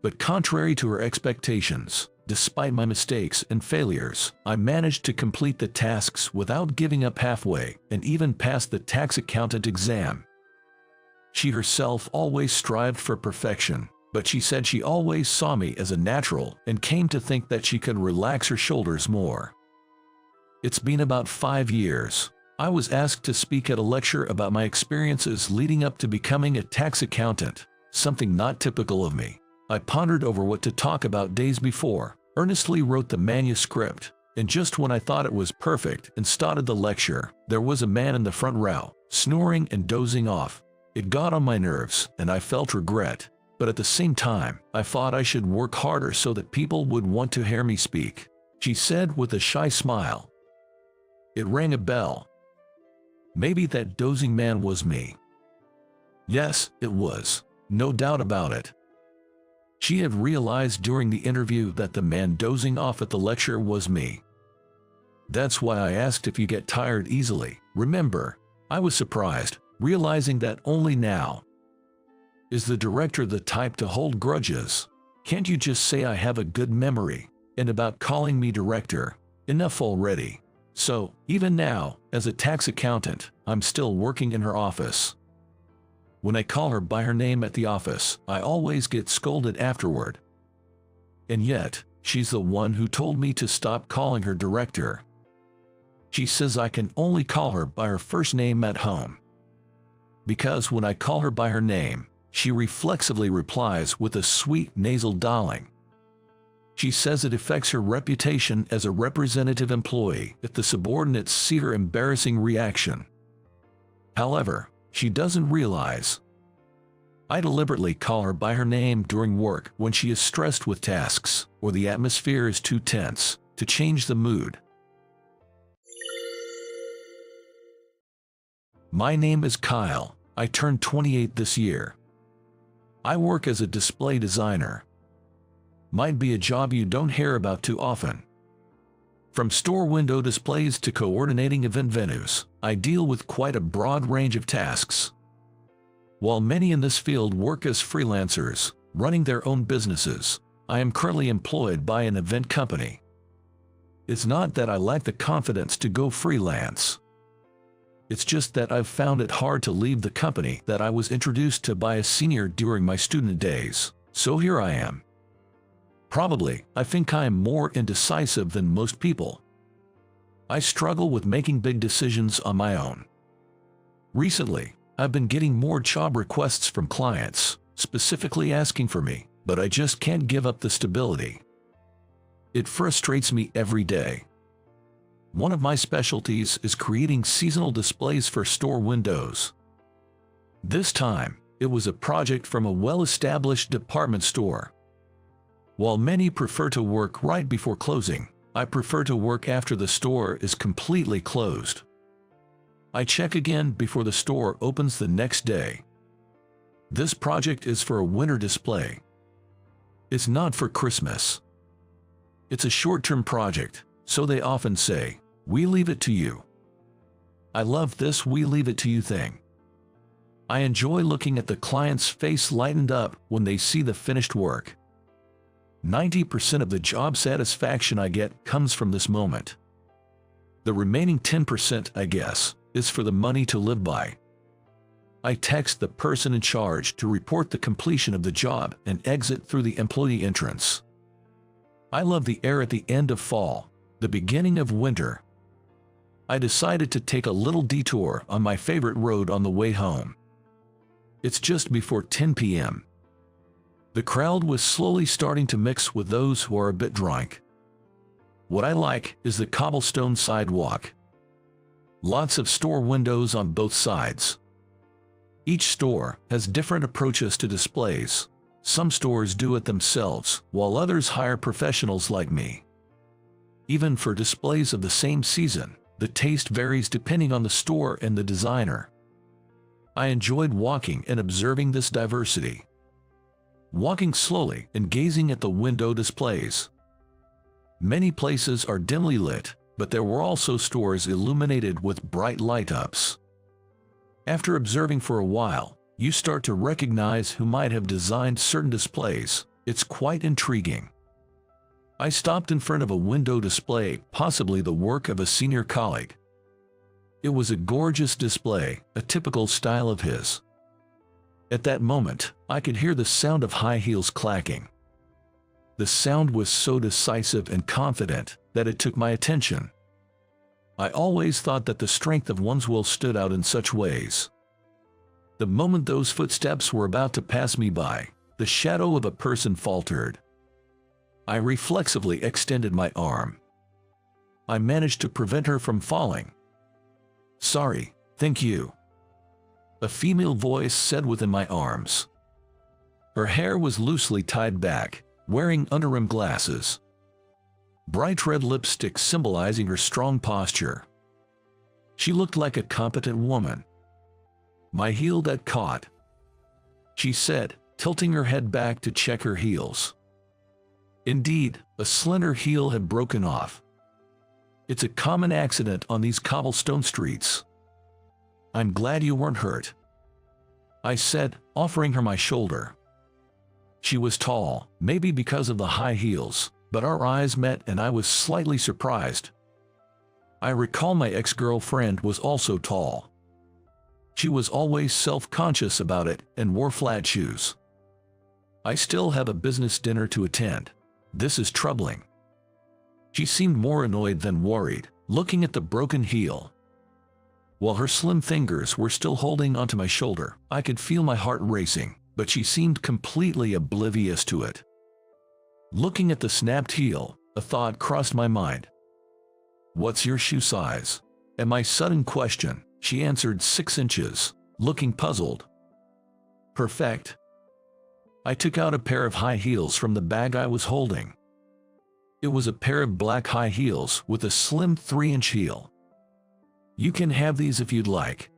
A: But contrary to her expectations, despite my mistakes and failures, I managed to complete the tasks without giving up halfway and even passed the tax accountant exam. She herself always strived for perfection, but she said she always saw me as a natural and came to think that she could relax her shoulders more. It's been about 5 years. I was asked to speak at a lecture about my experiences leading up to becoming a tax accountant, something not typical of me. I pondered over what to talk about days before, earnestly wrote the manuscript, and just when I thought it was perfect and started the lecture, there was a man in the front row, snoring and dozing off. It got on my nerves, and I felt regret, but at the same time, I thought I should work harder so that people would want to hear me speak, she said with a shy smile. It rang a bell. Maybe that dozing man was me. Yes, it was, no doubt about it. She had realized during the interview that the man dozing off at the lecture was me. That's why I asked if you get tired easily. Remember, I was surprised, realizing that only now. Is the director the type to hold grudges? Can't you just say I have a good memory? And about calling me director, enough already. So, even now, as a tax accountant, I'm still working in her office. When I call her by her name at the office, I always get scolded afterward. And yet, she's the one who told me to stop calling her director. She says I can only call her by her first name at home. Because when I call her by her name, she reflexively replies with a sweet nasal darling. She says it affects her reputation as a representative employee if the subordinates see her embarrassing reaction. However, she doesn't realize I deliberately call her by her name during work when she is stressed with tasks or the atmosphere is too tense to change the mood. My name is Kyle. I turned 28 this year. I work as a display designer. Might be a job you don't hear about too often. From store window displays to coordinating event venues, I deal with quite a broad range of tasks. While many in this field work as freelancers, running their own businesses, I am currently employed by an event company. It's not that I lack the confidence to go freelance. It's just that I've found it hard to leave the company that I was introduced to by a senior during my student days, so here I am. Probably, I think I am more indecisive than most people. I struggle with making big decisions on my own. Recently, I've been getting more job requests from clients, specifically asking for me, but I just can't give up the stability. It frustrates me every day. One of my specialties is creating seasonal displays for store windows. This time, it was a project from a well-established department store. While many prefer to work right before closing, I prefer to work after the store is completely closed. I check again before the store opens the next day. This project is for a winter display. It's not for Christmas. It's a short-term project, so they often say, "We leave it to you." I love this "we leave it to you" thing. I enjoy looking at the client's face lightened up when they see the finished work. 90% of the job satisfaction I get comes from this moment. The remaining 10%, I guess, is for the money to live by. I text the person in charge to report the completion of the job and exit through the employee entrance. I love the air at the end of fall, the beginning of winter. I decided to take a little detour on my favorite road on the way home. It's just before 10 p.m. The crowd was slowly starting to mix with those who are a bit drunk. What I like is the cobblestone sidewalk. Lots of store windows on both sides. Each store has different approaches to displays. Some stores do it themselves, while others hire professionals like me. Even for displays of the same season, the taste varies depending on the store and the designer. I enjoyed walking and observing this diversity. Walking slowly and gazing at the window displays. Many places are dimly lit, but there were also stores illuminated with bright light-ups. After observing for a while, you start to recognize who might have designed certain displays. It's quite intriguing. I stopped in front of a window display, possibly the work of a senior colleague. It was a gorgeous display, a typical style of his. At that moment, I could hear the sound of high heels clacking. The sound was so decisive and confident that it took my attention. I always thought that the strength of one's will stood out in such ways. The moment those footsteps were about to pass me by, the shadow of a person faltered. I reflexively extended my arm. I managed to prevent her from falling. "Sorry, thank you," a female voice said within my arms. Her hair was loosely tied back, wearing under-rim glasses. Bright red lipstick symbolizing her strong posture. She looked like a competent woman. "My heel that caught," she said, tilting her head back to check her heels. Indeed, a slender heel had broken off. It's a common accident on these cobblestone streets. "I'm glad you weren't hurt," I said, offering her my shoulder. She was tall, maybe because of the high heels, but our eyes met and I was slightly surprised. I recall my ex-girlfriend was also tall. She was always self-conscious about it and wore flat shoes. "I still have a business dinner to attend. This is troubling." She seemed more annoyed than worried, looking at the broken heel. While her slim fingers were still holding onto my shoulder, I could feel my heart racing, but she seemed completely oblivious to it. Looking at the snapped heel, a thought crossed my mind. "What's your shoe size?" At my sudden question, she answered 6 inches, looking puzzled. "Perfect." I took out a pair of high heels from the bag I was holding. It was a pair of black high heels with a slim 3-inch heel. "You can have these if you'd like."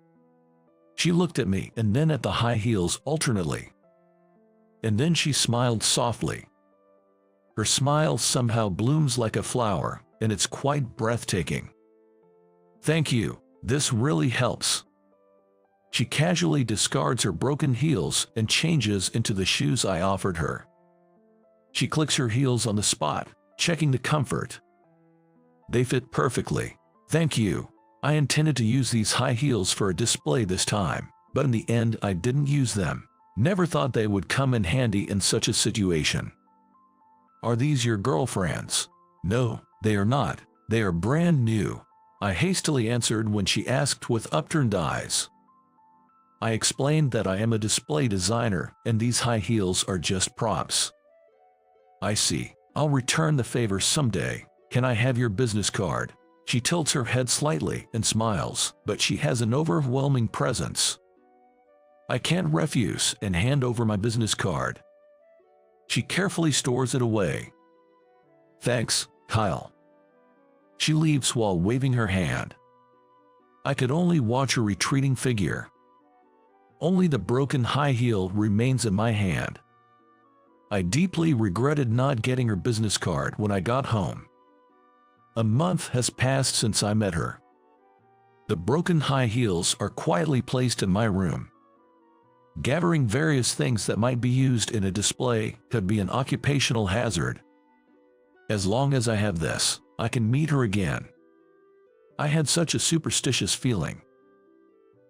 A: She looked at me and then at the high heels alternately. And then she smiled softly. Her smile somehow blooms like a flower, and it's quite breathtaking. "Thank you, this really helps." She casually discards her broken heels and changes into the shoes I offered her. She clicks her heels on the spot, checking the comfort. "They fit perfectly. Thank you. I intended to use these high heels for a display this time, but in the end I didn't use them. Never thought they would come in handy in such a situation." "Are these your girlfriend's?" "No, they are not. They are brand new," I hastily answered when she asked with upturned eyes. I explained that I am a display designer and these high heels are just props. "I see. I'll return the favor someday. Can I have your business card?" She tilts her head slightly and smiles, but she has an overwhelming presence. I can't refuse and hand over my business card. She carefully stores it away. Thanks, Kyle. She leaves while waving her hand. I could only watch her retreating figure. Only the broken high heel remains in my hand. I deeply regretted not getting her business card when I got home. A month has passed since I met her. The broken high heels are quietly placed in my room. Gathering various things that might be used in a display could be an occupational hazard. As long as I have this, I can meet her again. I had such a superstitious feeling.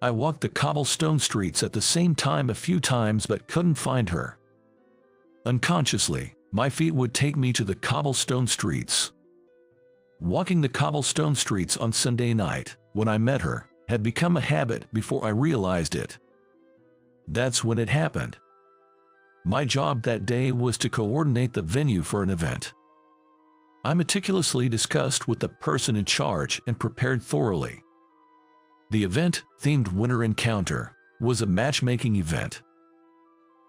A: I walked the cobblestone streets at the same time a few times but couldn't find her. Unconsciously, my feet would take me to the cobblestone streets. Walking the cobblestone streets on Sunday night, when I met her, had become a habit before I realized it. That's when it happened. My job that day was to coordinate the venue for an event. I meticulously discussed with the person in charge and prepared thoroughly. The event, themed Winter Encounter, was a matchmaking event.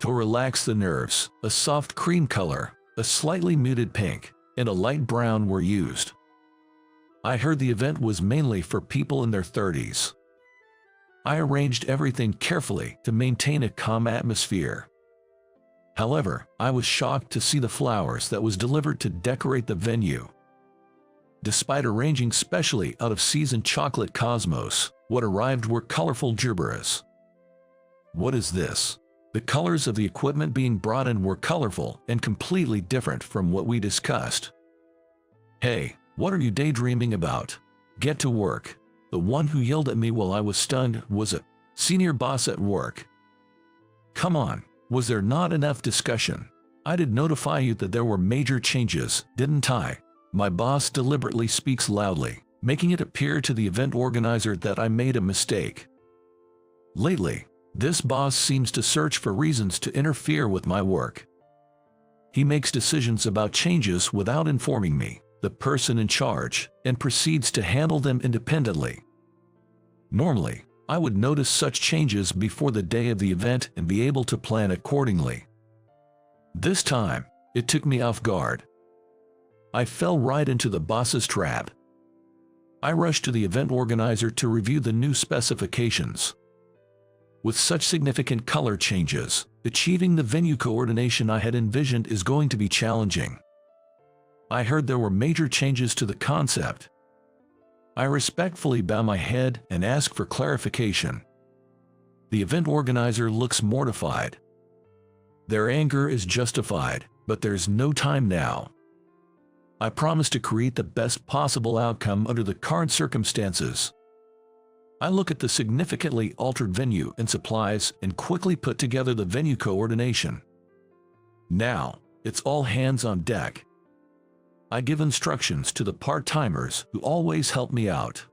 A: To relax the nerves, a soft cream color, a slightly muted pink, and a light brown were used. I heard the event was mainly for people in their 30s. I arranged everything carefully to maintain a calm atmosphere. However, I was shocked to see the flowers that was delivered to decorate the venue. Despite arranging specially out-of-season chocolate cosmos, what arrived were colorful gerberas. What is this? The colors of the equipment being brought in were colorful and completely different from what we discussed. Hey, what are you daydreaming about? Get to work. The one who yelled at me while I was stunned was a senior boss at work. Come on, was there not enough discussion? I did notify you that there were major changes, didn't I? My boss deliberately speaks loudly, making it appear to the event organizer that I made a mistake. Lately, this boss seems to search for reasons to interfere with my work. He makes decisions about changes without informing me, the person in charge, and proceeds to handle them independently. Normally, I would notice such changes before the day of the event and be able to plan accordingly. This time, it took me off guard. I fell right into the boss's trap. I rushed to the event organizer to review the new specifications. With such significant color changes, achieving the venue coordination I had envisioned is going to be challenging. I heard there were major changes to the concept. I respectfully bow my head and ask for clarification. The event organizer looks mortified. Their anger is justified, but there's no time now. I promise to create the best possible outcome under the current circumstances. I look at the significantly altered venue and supplies and quickly put together the venue coordination. Now, it's all hands on deck. I give instructions to the part-timers who always help me out.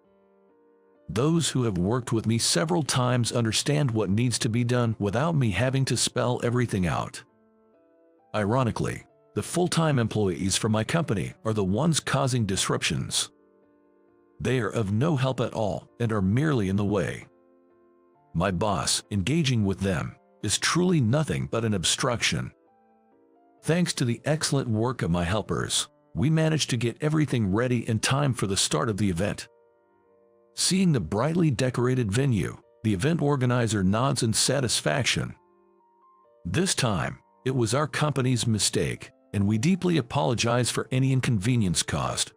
A: Those who have worked with me several times understand what needs to be done without me having to spell everything out. Ironically, the full-time employees for my company are the ones causing disruptions. They are of no help at all and are merely in the way. My boss, engaging with them, is truly nothing but an obstruction. Thanks to the excellent work of my helpers, we managed to get everything ready in time for the start of the event. Seeing the brightly decorated venue, the event organizer nods in satisfaction. This time, it was our company's mistake, and we deeply apologize for any inconvenience caused.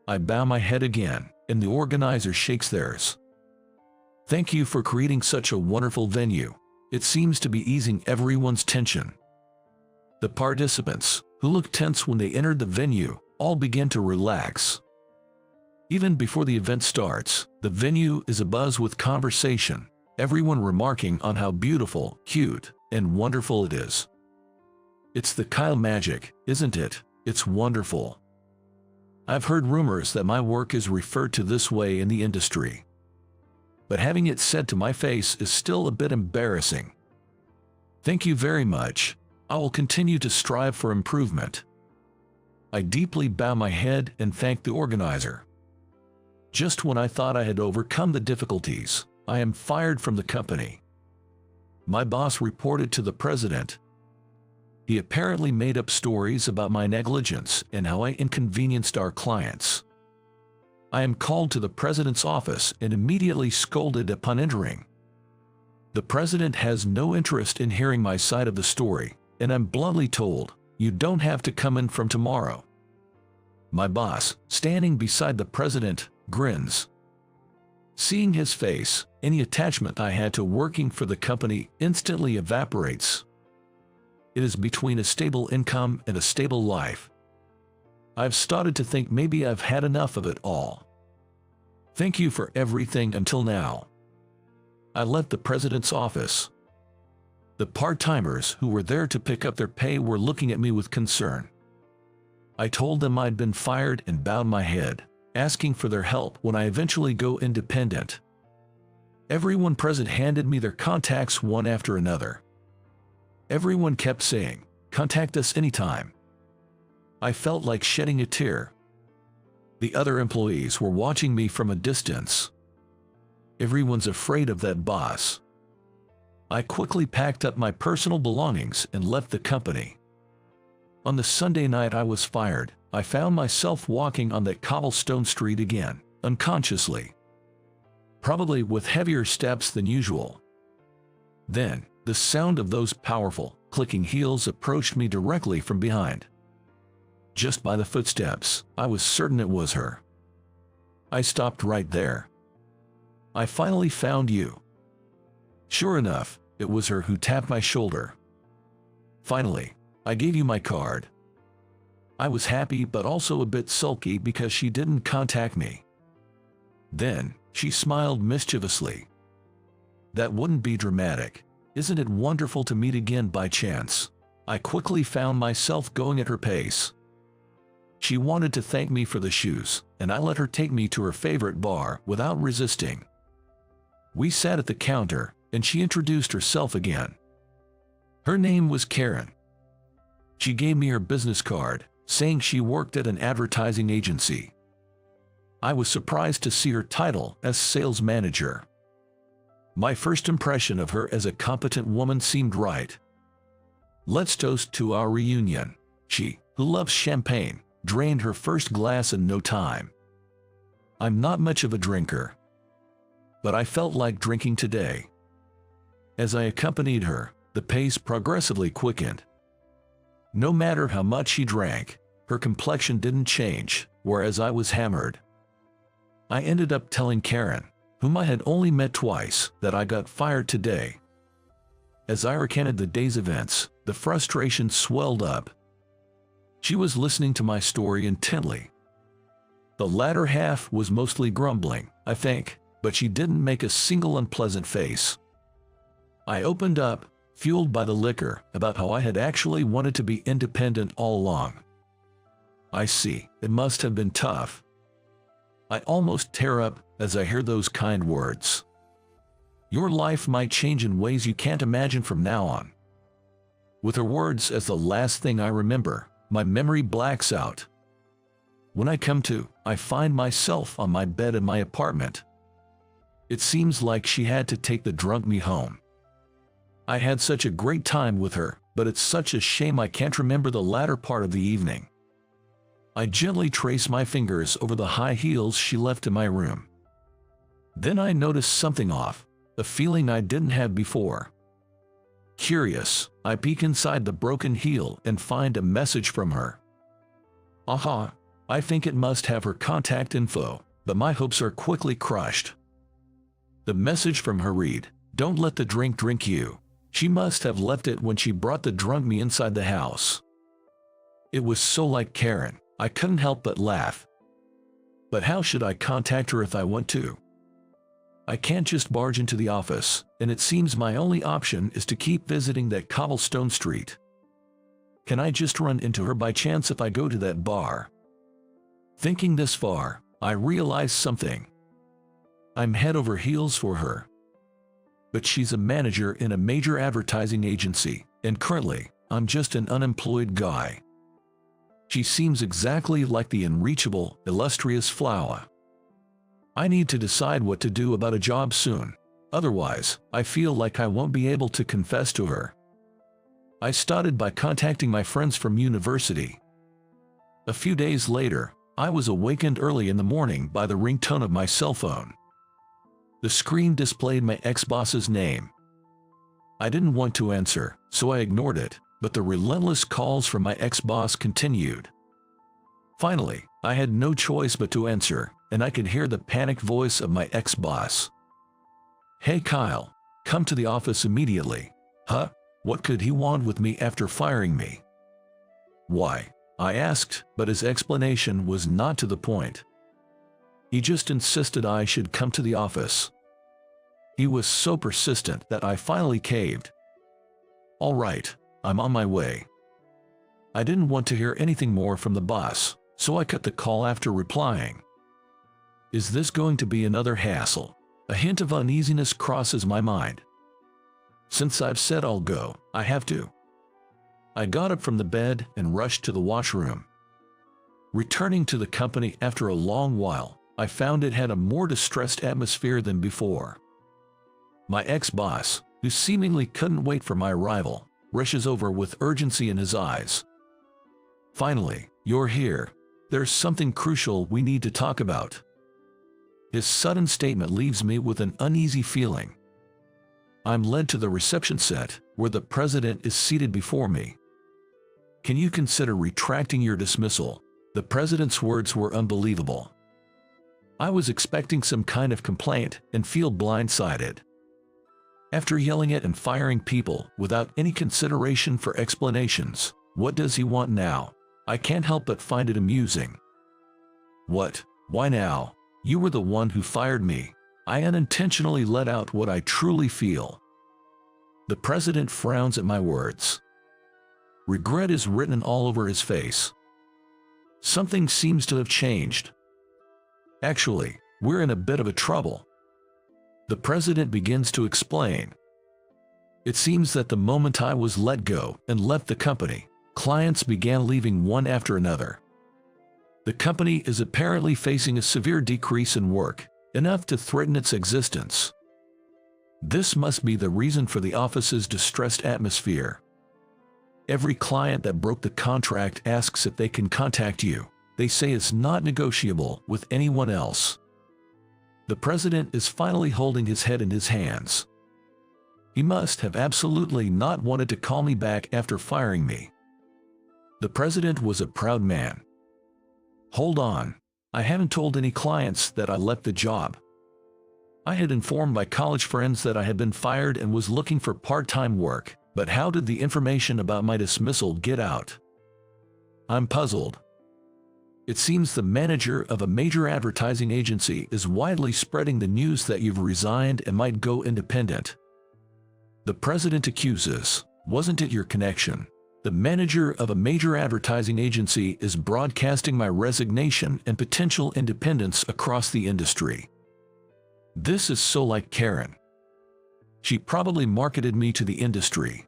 A: I bow my head again, and the organizer shakes theirs. Thank you for creating such a wonderful venue. It seems to be easing everyone's tension. The participants, who looked tense when they entered the venue, all began to relax. Even before the event starts, the venue is abuzz with conversation, everyone remarking on how beautiful, cute, and wonderful it is. It's the Kyle magic, isn't it? It's wonderful. I've heard rumors that my work is referred to this way in the industry. But having it said to my face is still a bit embarrassing. Thank you very much. I will continue to strive for improvement. I deeply bow my head and thank the organizer. Just when I thought I had overcome the difficulties, I am fired from the company. My boss reported to the president. He apparently made up stories about my negligence and how I inconvenienced our clients. I am called to the president's office and immediately scolded upon entering. The president has no interest in hearing my side of the story, and I'm bluntly told, "You don't have to come in from tomorrow." My boss, standing beside the president, grins. Seeing his face, any attachment I had to working for the company instantly evaporates. It is between a stable income and a stable life. I've started to think maybe I've had enough of it all. Thank you for everything until now. I left the president's office. The part-timers who were there to pick up their pay were looking at me with concern. I told them I'd been fired and bowed my head, asking for their help when I eventually go independent. Everyone present handed me their contacts one after another. Everyone kept saying, "Contact us anytime." I felt like shedding a tear. The other employees were watching me from a distance. Everyone's afraid of that boss. I quickly packed up my personal belongings and left the company. On the Sunday night I was fired, I found myself walking on that cobblestone street again, unconsciously. Probably with heavier steps than usual. Then, the sound of those powerful, clicking heels approached me directly from behind. Just by the footsteps, I was certain it was her. I stopped right there. "I finally found you." Sure enough, it was her who tapped my shoulder. "Finally, I gave you my card." I was happy but also a bit sulky because she didn't contact me. Then, she smiled mischievously. "That wouldn't be dramatic. Isn't it wonderful to meet again by chance?" I quickly found myself going at her pace. She wanted to thank me for the shoes, and I let her take me to her favorite bar without resisting. We sat at the counter, and she introduced herself again. Her name was Karen. She gave me her business card, saying she worked at an advertising agency. I was surprised to see her title as sales manager. My first impression of her as a competent woman seemed right. "Let's toast to our reunion." She, who loves champagne, drained her first glass in no time. I'm not much of a drinker, but I felt like drinking today. As I accompanied her, the pace progressively quickened. No matter how much she drank, her complexion didn't change, whereas I was hammered. I ended up telling Karen, whom I had only met twice, that I got fired today. As I recounted the day's events, the frustration swelled up. She was listening to my story intently. The latter half was mostly grumbling, I think, but she didn't make a single unpleasant face. I opened up, fueled by the liquor, about how I had actually wanted to be independent all along. I see, it must have been tough. I almost tear up as I hear those kind words. Your life might change in ways you can't imagine from now on. With her words as the last thing I remember, my memory blacks out. When I come to, I find myself on my bed in my apartment. It seems like she had to take the drunk me home. I had such a great time with her, but it's such a shame I can't remember the latter part of the evening. I gently trace my fingers over the high heels she left in my room. Then I notice something off, a feeling I didn't have before. Curious, I peek inside the broken heel and find a message from her. Aha, I think it must have her contact info, but my hopes are quickly crushed. The message from her read, "Don't let the drink drink you." She must have left it when she brought the drunk me inside the house. It was so like Karen, I couldn't help but laugh. But how should I contact her if I want to? I can't just barge into the office, and it seems my only option is to keep visiting that cobblestone street. Can I just run into her by chance if I go to that bar? Thinking this far, I realize something. I'm head over heels for her. But she's a manager in a major advertising agency, and currently, I'm just an unemployed guy. She seems exactly like the unreachable, illustrious flower. I need to decide what to do about a job soon. Otherwise, I feel like I won't be able to confess to her. I started by contacting my friends from university. A few days later, I was awakened early in the morning by the ringtone of my cell phone. The screen displayed my ex-boss's name. I didn't want to answer, so I ignored it, but the relentless calls from my ex-boss continued. Finally, I had no choice but to answer, and I could hear the panicked voice of my ex-boss. "Hey Kyle, come to the office immediately." Huh? What could he want with me after firing me? "Why?" I asked, but his explanation was not to the point. He just insisted I should come to the office. He was so persistent that I finally caved. "All right, I'm on my way." I didn't want to hear anything more from the boss, so I cut the call after replying. Is this going to be another hassle? A hint of uneasiness crosses my mind. Since I've said I'll go, I have to. I got up from the bed and rushed to the washroom. Returning to the company after a long while, I found it had a more distressed atmosphere than before. My ex-boss, who seemingly couldn't wait for my arrival, rushes over with urgency in his eyes. "Finally, you're here. There's something crucial we need to talk about." His sudden statement leaves me with an uneasy feeling. I'm led to the reception set, where the president is seated before me. "Can you consider retracting your dismissal?" The president's words were unbelievable. I was expecting some kind of complaint and feel blindsided. After yelling at and firing people without any consideration for explanations, what does he want now? I can't help but find it amusing. "What? Why now? You were the one who fired me." I unintentionally let out what I truly feel. The president frowns at my words. Regret is written all over his face. Something seems to have changed. "Actually, we're in a bit of a trouble." The president begins to explain. "It seems that the moment I was let go and left the company, clients began leaving one after another. The company is apparently facing a severe decrease in work, enough to threaten its existence. This must be the reason for the office's distressed atmosphere. Every client that broke the contract asks if they can contact you. They say it's not negotiable with anyone else." The president is finally holding his head in his hands. He must have absolutely not wanted to call me back after firing me. The president was a proud man. "Hold on. I haven't told any clients that I left the job. I had informed my college friends that I had been fired and was looking for part-time work, but how did the information about my dismissal get out?" I'm puzzled. "It seems the manager of a major advertising agency is widely spreading the news that you've resigned and might go independent." The president accuses, "Wasn't it your connection? The manager of a major advertising agency is broadcasting my resignation and potential independence across the industry. This is so like Karen. She probably marketed me to the industry."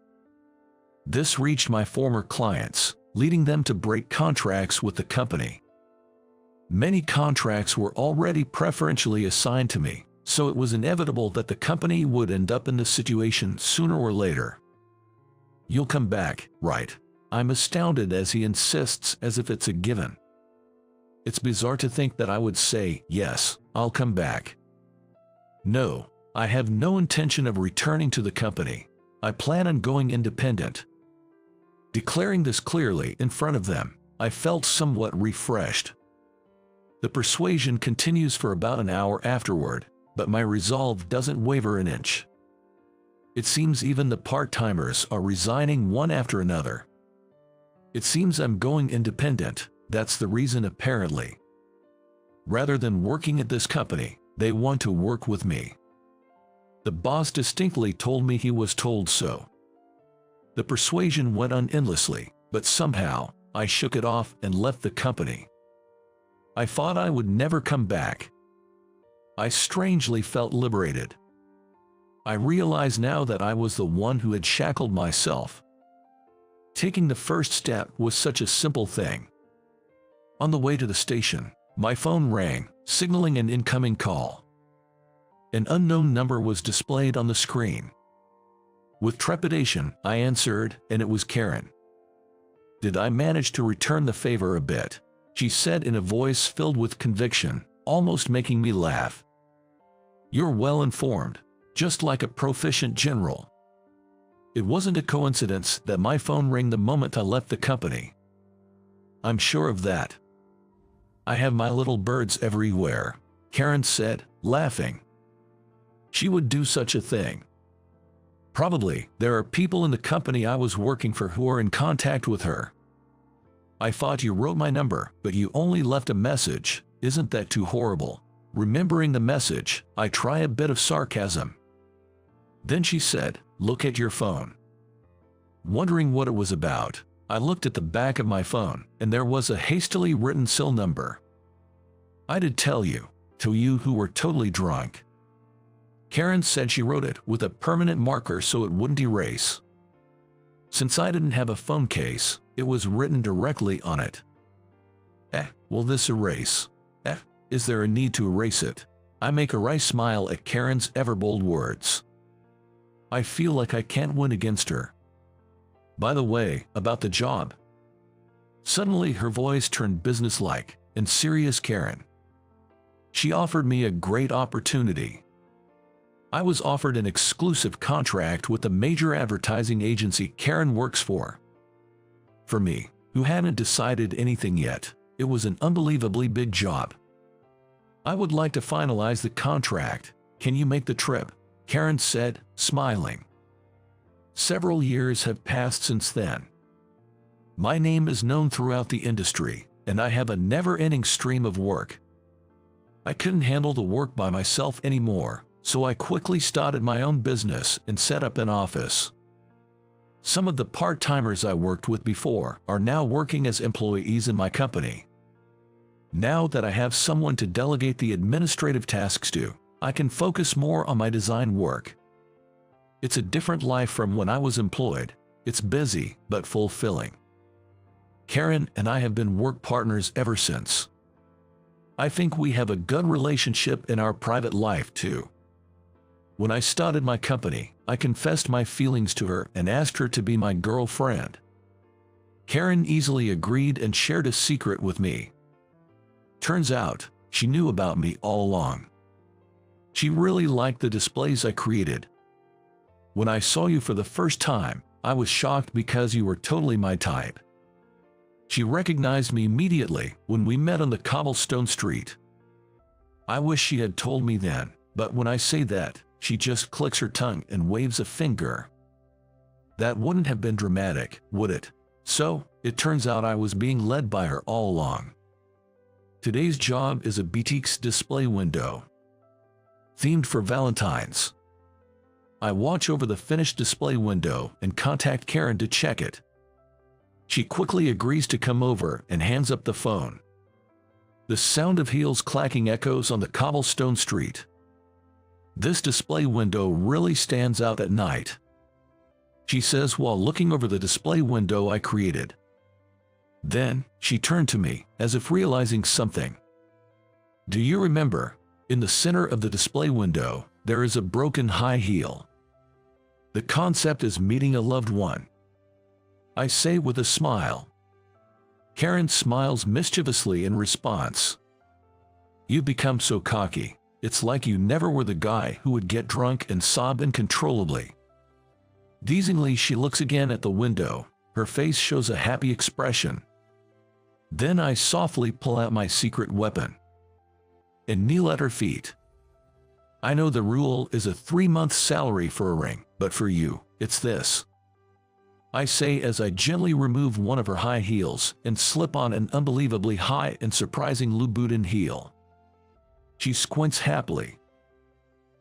A: This reached my former clients, leading them to break contracts with the company. Many contracts were already preferentially assigned to me, so it was inevitable that the company would end up in this situation sooner or later. "You'll come back, right?" I'm astounded as he insists as if it's a given. It's bizarre to think that I would say, "Yes, I'll come back." No, I have no intention of returning to the company. I plan on going independent. Declaring this clearly in front of them, I felt somewhat refreshed. The persuasion continues for about an hour afterward, but my resolve doesn't waver an inch. It seems even the part-timers are resigning one after another. It seems I'm going independent, that's the reason apparently. Rather than working at this company, they want to work with me. The boss distinctly told me he was told so. The persuasion went on endlessly, but somehow, I shook it off and left the company. I thought I would never come back. I strangely felt liberated. I realize now that I was the one who had shackled myself. Taking the first step was such a simple thing. On the way to the station, my phone rang, signaling an incoming call. An unknown number was displayed on the screen. With trepidation, I answered, and it was Karen. "Did I manage to return the favor a bit?" she said in a voice filled with conviction, almost making me laugh. "You're well informed, just like a proficient general." It wasn't a coincidence that my phone rang the moment I left the company. "I'm sure of that. I have my little birds everywhere," Karen said, laughing. She would do such a thing. "Probably there are people in the company I was working for who are in contact with her. I thought you wrote my number, but you only left a message. Isn't that too horrible?" Remembering the message, I try a bit of sarcasm. Then she said, "Look at your phone." Wondering what it was about, I looked at the back of my phone, and there was a hastily written cell number. "I did tell you, to you who were totally drunk." Karen said she wrote it with a permanent marker so it wouldn't erase. Since I didn't have a phone case, it was written directly on it. Will this erase? Is there a need to erase it? I make a wry smile at Karen's ever-bold words. I feel like I can't win against her. "By the way, about the job." Suddenly her voice turned businesslike and serious. Karen. "She offered me a great opportunity. I was offered an exclusive contract with a major advertising agency Karen works for. For me, who hadn't decided anything yet, it was an unbelievably big job. I would like to finalize the contract. Can you make the trip?" Karen said, smiling. Several years have passed since then. My name is known throughout the industry, and I have a never-ending stream of work. I couldn't handle the work by myself anymore, so I quickly started my own business and set up an office. Some of the part-timers I worked with before are now working as employees in my company. Now that I have someone to delegate the administrative tasks to, I can focus more on my design work. It's a different life from when I was employed. It's busy but fulfilling. Karen and I have been work partners ever since. I think we have a good relationship in our private life too. When I started my company, I confessed my feelings to her and asked her to be my girlfriend. Karen easily agreed and shared a secret with me. Turns out, she knew about me all along. She really liked the displays I created. "When I saw you for the first time, I was shocked because you were totally my type." She recognized me immediately when we met on the cobblestone street. I wish she had told me then, but when I say that, she just clicks her tongue and waves a finger. That wouldn't have been dramatic, would it? So, it turns out I was being led by her all along. Today's job is a boutique's display window, themed for Valentine's. I watch over the finished display window and contact Karen to check it. She quickly agrees to come over and hands up the phone. The sound of heels clacking echoes on the cobblestone street. This display window really stands out at night, she says while looking over the display window I created. Then, she turned to me, as if realizing something. "Do you remember? In the center of the display window, there is a broken high heel. The concept is meeting a loved one," I say with a smile. Karen smiles mischievously in response. "You've become so cocky. It's like you never were the guy who would get drunk and sob uncontrollably." Teasingly, she looks again at the window. Her face shows a happy expression. Then I softly pull out my secret weapon and kneel at her feet. "I know the rule is a 3-month salary for a ring, but for you, it's this," I say as I gently remove one of her high heels and slip on an unbelievably high and surprising Louboutin heel. She squints happily.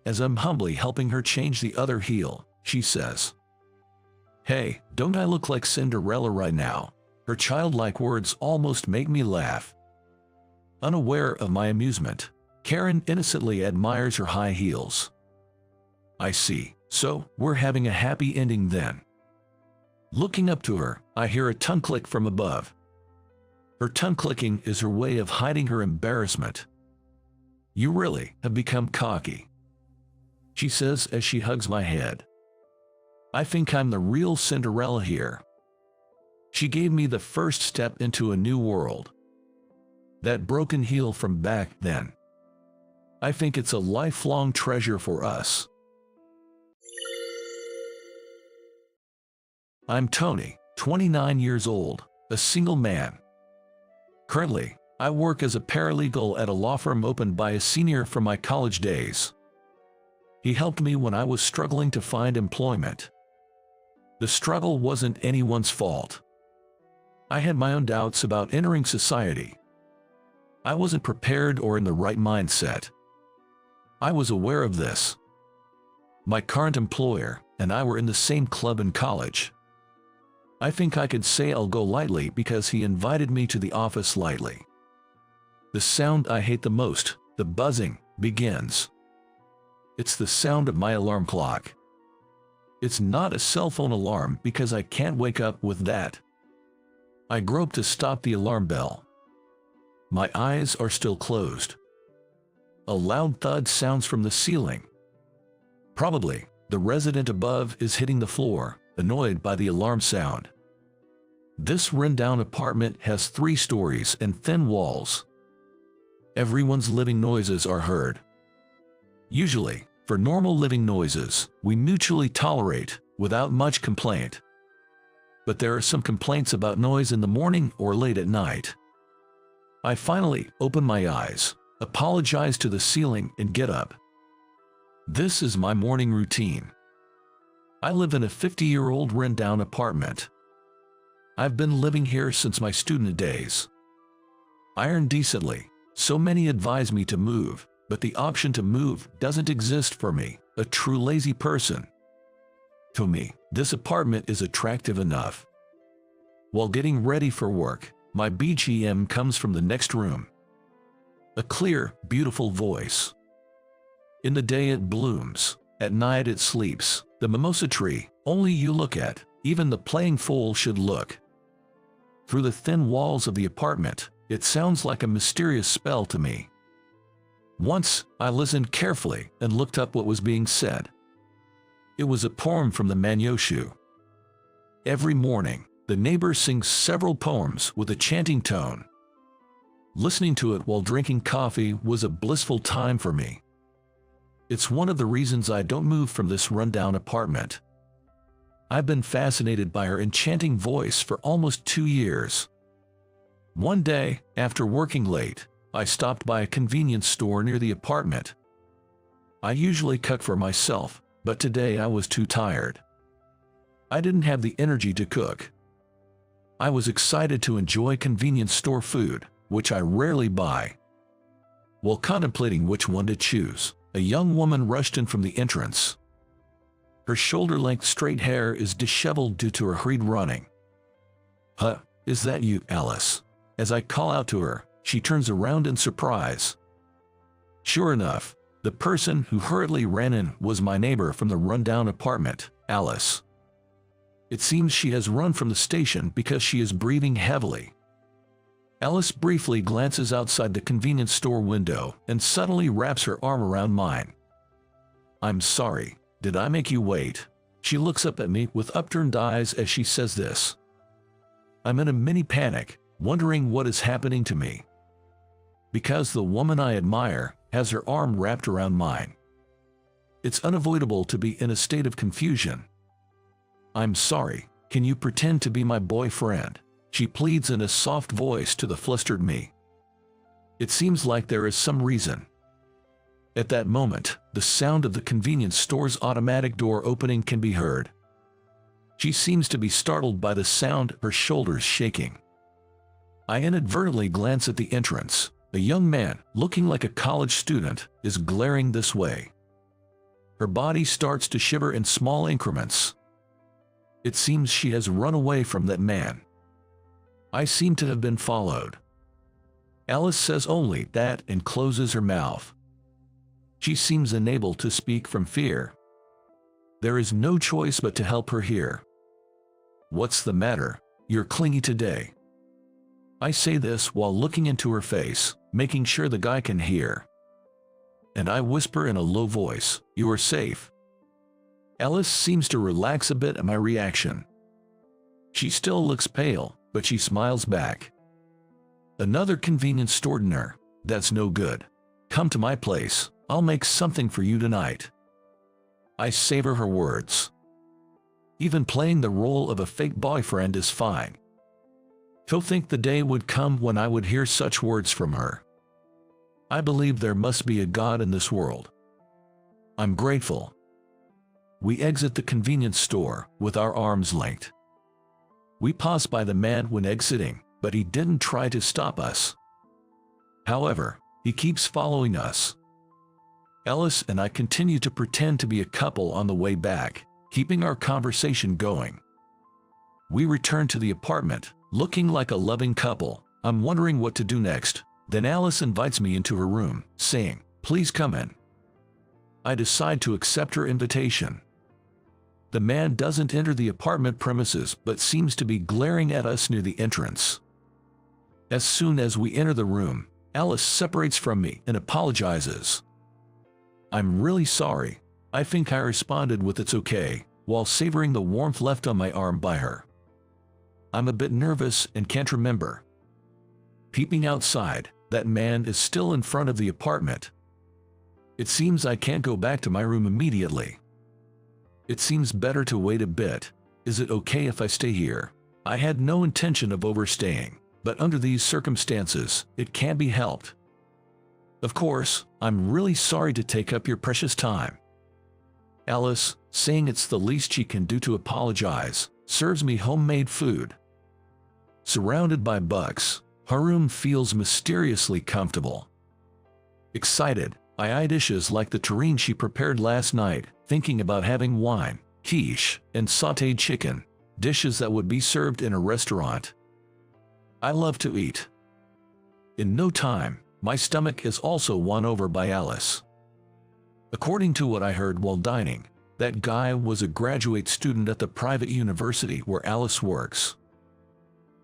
A: As I'm humbly helping her change the other heel, she says, "Hey, don't I look like Cinderella right now?" Her childlike words almost make me laugh. Unaware of my amusement, Karen innocently admires her high heels. I see, so we're having a happy ending then. Looking up to her, I hear a tongue click from above. Her tongue clicking is her way of hiding her embarrassment. "You really have become cocky." she says as she hugs my head. I think I'm the real Cinderella here. She gave me the first step into a new world. That broken heel from back then. I think it's a lifelong treasure for us. I'm Tony, 29 years old, a single man. Currently, I work as a paralegal at a law firm opened by a senior from my college days. He helped me when I was struggling to find employment. The struggle wasn't anyone's fault. I had my own doubts about entering society. I wasn't prepared or in the right mindset. I was aware of this. My current employer and I were in the same club in college. I think I could say I'll go lightly because he invited me to the office lightly. The sound I hate the most, the buzzing, begins. It's the sound of my alarm clock. It's not a cell phone alarm because I can't wake up with that. I grope to stop the alarm bell. My eyes are still closed. A loud thud sounds from the ceiling. Probably, the resident above is hitting the floor, annoyed by the alarm sound. This rundown apartment has 3 stories and thin walls. Everyone's living noises are heard. Usually, for normal living noises, we mutually tolerate, without much complaint. But there are some complaints about noise in the morning or late at night. I finally open my eyes, apologize to the ceiling and get up. This is my morning routine. I live in a 50-year-old rundown apartment. I've been living here since my student days. I earn decently, so many advise me to move, but the option to move doesn't exist for me, a true lazy person. To me, this apartment is attractive enough. While getting ready for work, my BGM comes from the next room. A clear, beautiful voice. In the day it blooms, at night it sleeps, the mimosa tree, only you look at, even the playing fool should look. Through the thin walls of the apartment, it sounds like a mysterious spell to me. Once, I listened carefully and looked up what was being said. It was a poem from the Manyoshu. Every morning, the neighbor sings several poems with a chanting tone. Listening to it while drinking coffee was a blissful time for me. It's one of the reasons I don't move from this rundown apartment. I've been fascinated by her enchanting voice for almost 2 years. One day, after working late, I stopped by a convenience store near the apartment. I usually cook for myself, but today I was too tired. I didn't have the energy to cook. I was excited to enjoy convenience store food, which I rarely buy. While contemplating which one to choose, a young woman rushed in from the entrance. Her shoulder-length straight hair is disheveled due to her hurried running. "Huh, is that you, Alice?" As I call out to her, she turns around in surprise. Sure enough, the person who hurriedly ran in was my neighbor from the rundown apartment, Alice. It seems she has run from the station because she is breathing heavily. Alice briefly glances outside the convenience store window and suddenly wraps her arm around mine. "I'm sorry, did I make you wait?" She looks up at me with upturned eyes as she says this. I'm in a mini panic, wondering what is happening to me. Because the woman I admire has her arm wrapped around mine. It's unavoidable to be in a state of confusion. "I'm sorry, can you pretend to be my boyfriend?" She pleads in a soft voice to the flustered me. It seems like there is some reason. At that moment, the sound of the convenience store's automatic door opening can be heard. She seems to be startled by the sound, her shoulders shaking. I inadvertently glance at the entrance. A young man, looking like a college student, is glaring this way. Her body starts to shiver in small increments. It seems she has run away from that man. I seem to have been followed. Alice says only that and closes her mouth. She seems unable to speak from fear. There is no choice but to help her here. "What's the matter? You're clingy today." I say this while looking into her face, making sure the guy can hear. and I whisper in a low voice, "You are safe." Alice seems to relax a bit at my reaction. She still looks pale, but she smiles back. "Another convenience store dinner? That's no good. Come to my place, I'll make something for you tonight." I savor her words. Even playing the role of a fake boyfriend is fine. To think the day would come when I would hear such words from her. I believe there must be a God in this world. I'm grateful. We exit the convenience store with our arms linked. We pass by the man when exiting, but he didn't try to stop us. However, he keeps following us. Alice and I continue to pretend to be a couple on the way back, keeping our conversation going. We return to the apartment, looking like a loving couple. I'm wondering what to do next. Then Alice invites me into her room, saying, "Please come in." I decide to accept her invitation. The man doesn't enter the apartment premises but seems to be glaring at us near the entrance. As soon as we enter the room, Alice separates from me and apologizes. "I'm really sorry. I think I responded with 'it's okay,' while savoring the warmth left on my arm by her. I'm a bit nervous and can't remember." Peeping outside, that man is still in front of the apartment. It seems I can't go back to my room immediately. It seems better to wait a bit. Is it okay if I stay here? I had no intention of overstaying, but under these circumstances, it can't be helped. "Of course, I'm really sorry to take up your precious time." Alice, saying it's the least she can do to apologize, serves me homemade food. Surrounded by books, her room feels mysteriously comfortable. Excited, I eye dishes like the terrine she prepared last night, thinking about having wine, quiche, and sautéed chicken, dishes that would be served in a restaurant. I love to eat. In no time, my stomach is also won over by Alice. According to what I heard while dining, that guy was a graduate student at the private university where Alice works.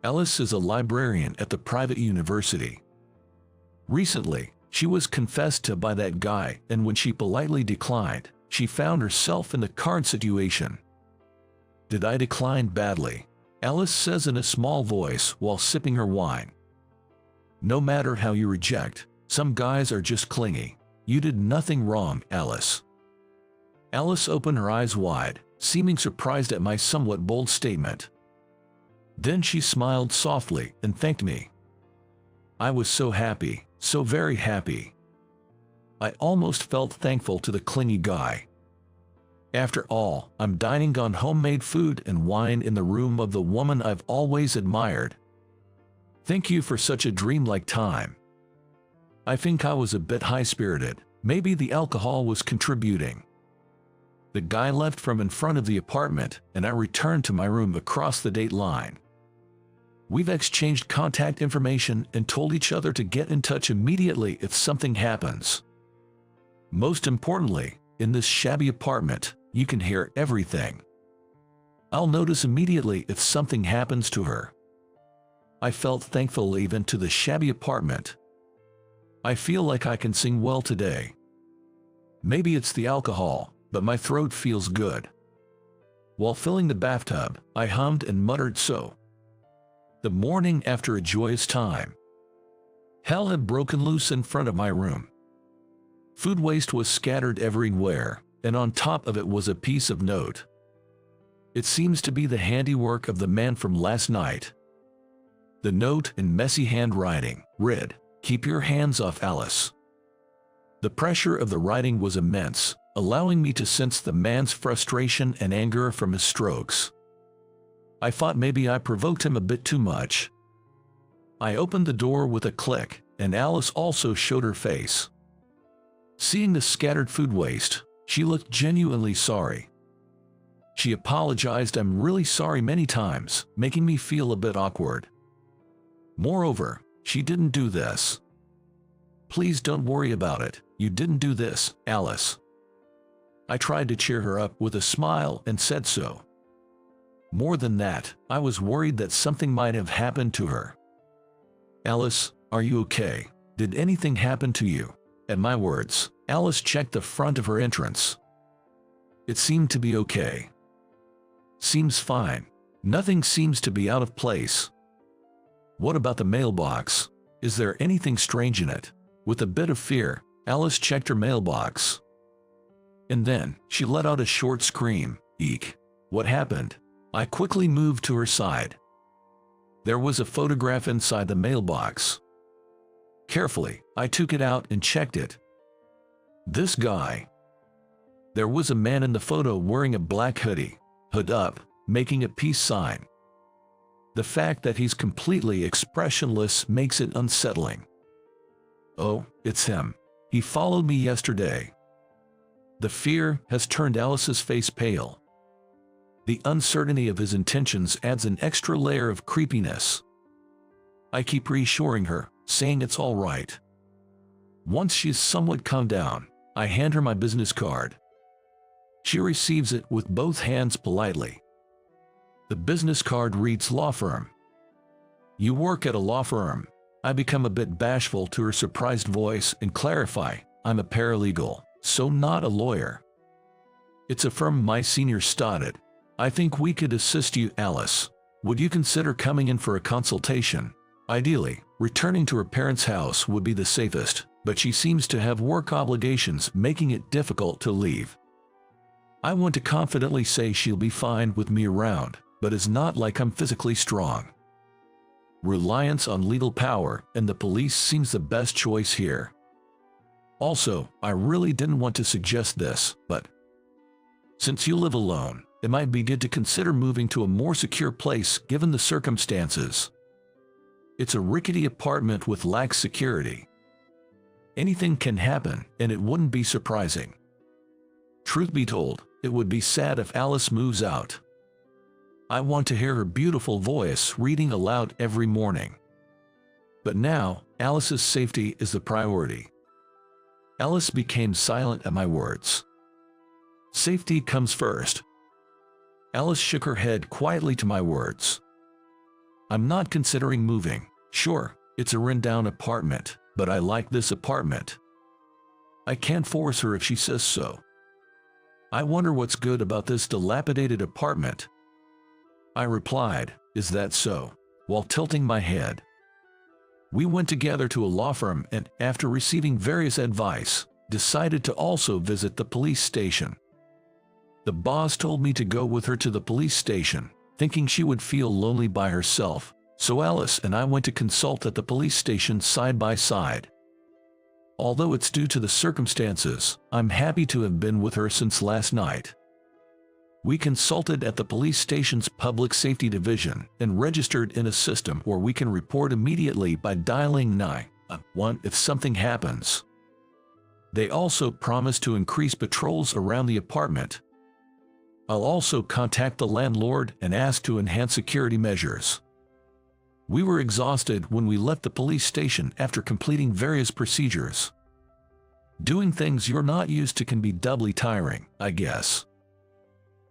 A: Alice is a librarian at the private university. Recently, she was confessed to by that guy, and when she politely declined, she found herself in the current situation. "Did I decline badly?" Alice says in a small voice while sipping her wine. "No matter how you reject, some guys are just clingy. You did nothing wrong, Alice." Alice opened her eyes wide, seeming surprised at my somewhat bold statement. Then she smiled softly and thanked me. I was so happy, so very happy. I almost felt thankful to the clingy guy. After all, I'm dining on homemade food and wine in the room of the woman I've always admired. Thank you for such a dreamlike time. I think I was a bit high-spirited. Maybe the alcohol was contributing. The guy left from in front of the apartment, and I returned to my room across the date line. We've exchanged contact information and told each other to get in touch immediately if something happens. Most importantly, in this shabby apartment, you can hear everything. I'll notice immediately if something happens to her. I felt thankful even to the shabby apartment. I feel like I can sing well today. Maybe it's the alcohol, but my throat feels good. While filling the bathtub, I hummed and muttered so. The morning after a joyous time. Hell had broken loose in front of my room. Food waste was scattered everywhere, and on top of it was a piece of note. It seems to be the handiwork of the man from last night. The note, in messy handwriting, read, "Keep your hands off Alice." The pressure of the writing was immense, allowing me to sense the man's frustration and anger from his strokes. I thought maybe I provoked him a bit too much. I opened the door with a click, and Alice also showed her face. Seeing the scattered food waste, she looked genuinely sorry. She apologized "I'm really sorry" many times, making me feel a bit awkward. Moreover, she didn't do this. "Please don't worry about it, you didn't do this, Alice." I tried to cheer her up with a smile and said so. More than that, I was worried that something might have happened to her. "Alice, are you okay? Did anything happen to you?" At my words, Alice checked the front of her entrance. It seemed to be okay. Seems fine. Nothing seems to be out of place. What about the mailbox? Is there anything strange in it? With a bit of fear, Alice checked her mailbox. And then, she let out a short scream. Eek. What happened? I quickly moved to her side. There was a photograph inside the mailbox. Carefully, I took it out and checked it. This guy. There was a man in the photo wearing a black hoodie, hood up, making a peace sign. The fact that he's completely expressionless makes it unsettling. Oh, it's him. He followed me yesterday. The fear has turned Alice's face pale. The uncertainty of his intentions adds an extra layer of creepiness. I keep reassuring her, saying it's all right. Once she's somewhat calmed down, I hand her my business card. She receives it with both hands politely. The business card reads law firm. You work at a law firm. I become a bit bashful to her surprised voice and clarify, I'm a paralegal, so not a lawyer. It's a firm my senior started. I think we could assist you, Alice. Would you consider coming in for a consultation? Ideally, returning to her parents' house would be the safest, but she seems to have work obligations making it difficult to leave. I want to confidently say she'll be fine with me around, but it's not like I'm physically strong. Reliance on legal power and the police seems the best choice here. Also, I really didn't want to suggest this, but since you live alone, it might be good to consider moving to a more secure place given the circumstances. It's a rickety apartment with lax security. Anything can happen, and it wouldn't be surprising. Truth be told, it would be sad if Alice moves out. I want to hear her beautiful voice reading aloud every morning. But now, Alice's safety is the priority. Alice became silent at my words. Safety comes first. Alice shook her head quietly to my words. I'm not considering moving. Sure, it's a run-down apartment, but I like this apartment. I can't force her if she says so. I wonder what's good about this dilapidated apartment. I replied, is that so? While tilting my head. We went together to a law firm and, after receiving various advice, decided to also visit the police station. The boss told me to go with her to the police station, thinking she would feel lonely by herself, so Alice and I went to consult at the police station side by side. Although it's due to the circumstances, I'm happy to have been with her since last night. We consulted at the police station's public safety division and registered in a system where we can report immediately by dialing 911 if something happens. They also promised to increase patrols around the apartment. I'll also contact the landlord and ask to enhance security measures. We were exhausted when we left the police station after completing various procedures. Doing things you're not used to can be doubly tiring, I guess.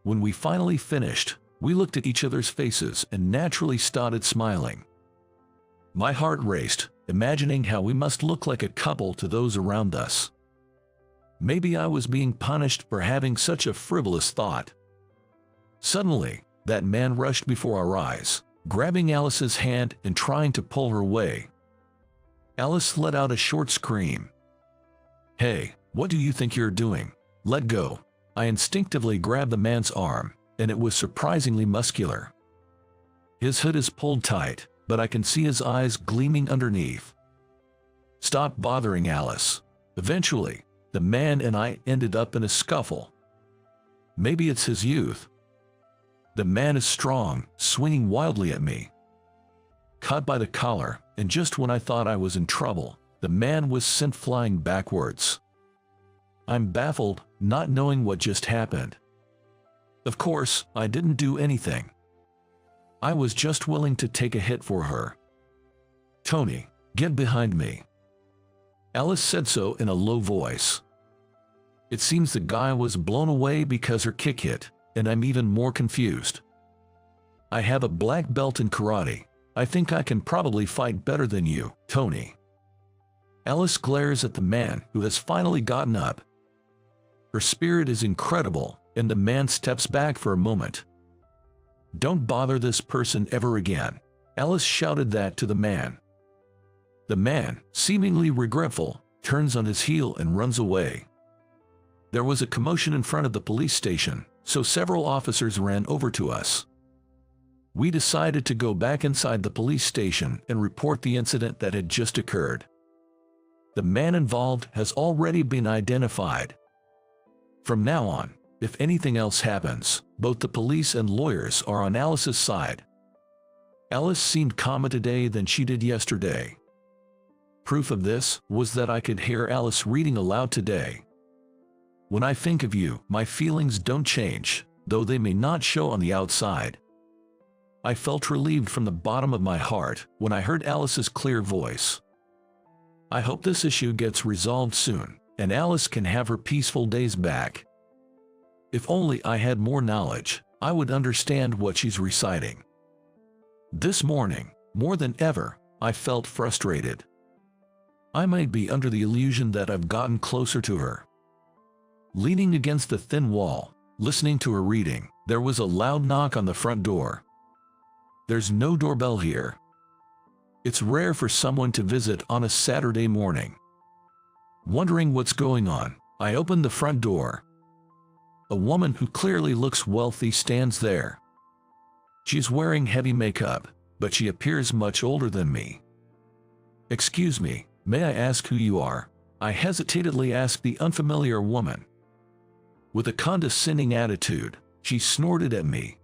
A: When we finally finished, we looked at each other's faces and naturally started smiling. My heart raced, imagining how we must look like a couple to those around us. Maybe I was being punished for having such a frivolous thought. Suddenly, that man rushed before our eyes, grabbing Alice's hand and trying to pull her away. Alice let out a short scream. Hey, what do you think you're doing? Let go. I instinctively grabbed the man's arm, and it was surprisingly muscular. His hood is pulled tight, but I can see his eyes gleaming underneath. Stop bothering Alice. Eventually, the man and I ended up in a scuffle. Maybe it's his youth. The man is strong, swinging wildly at me. Caught by the collar, and just when I thought I was in trouble, the man was sent flying backwards. I'm baffled, not knowing what just happened. Of course, I didn't do anything. I was just willing to take a hit for her. Tony, get behind me. Alice said so in a low voice. It seems the guy was blown away because her kick hit, and I'm even more confused. I have a black belt in karate. I think I can probably fight better than you, Tony. Alice glares at the man who has finally gotten up. Her spirit is incredible, and the man steps back for a moment. "Don't bother this person ever again." Alice shouted that to the man. The man, seemingly regretful, turns on his heel and runs away. There was a commotion in front of the police station, so several officers ran over to us. We decided to go back inside the police station and report the incident that had just occurred. The man involved has already been identified. From now on, if anything else happens, both the police and lawyers are on Alice's side. Alice seemed calmer today than she did yesterday. Proof of this was that I could hear Alice reading aloud today. "When I think of you, my feelings don't change, though they may not show on the outside." I felt relieved from the bottom of my heart when I heard Alice's clear voice. I hope this issue gets resolved soon, and Alice can have her peaceful days back. If only I had more knowledge, I would understand what she's reciting. This morning, more than ever, I felt frustrated. I might be under the illusion that I've gotten closer to her. Leaning against the thin wall, listening to her reading, there was a loud knock on the front door. There's no doorbell here. It's rare for someone to visit on a Saturday morning. Wondering what's going on, I opened the front door. A woman who clearly looks wealthy stands there. She's wearing heavy makeup, but she appears much older than me. "Excuse me, may I ask who you are?" I hesitantly asked the unfamiliar woman. With a condescending attitude, she snorted at me.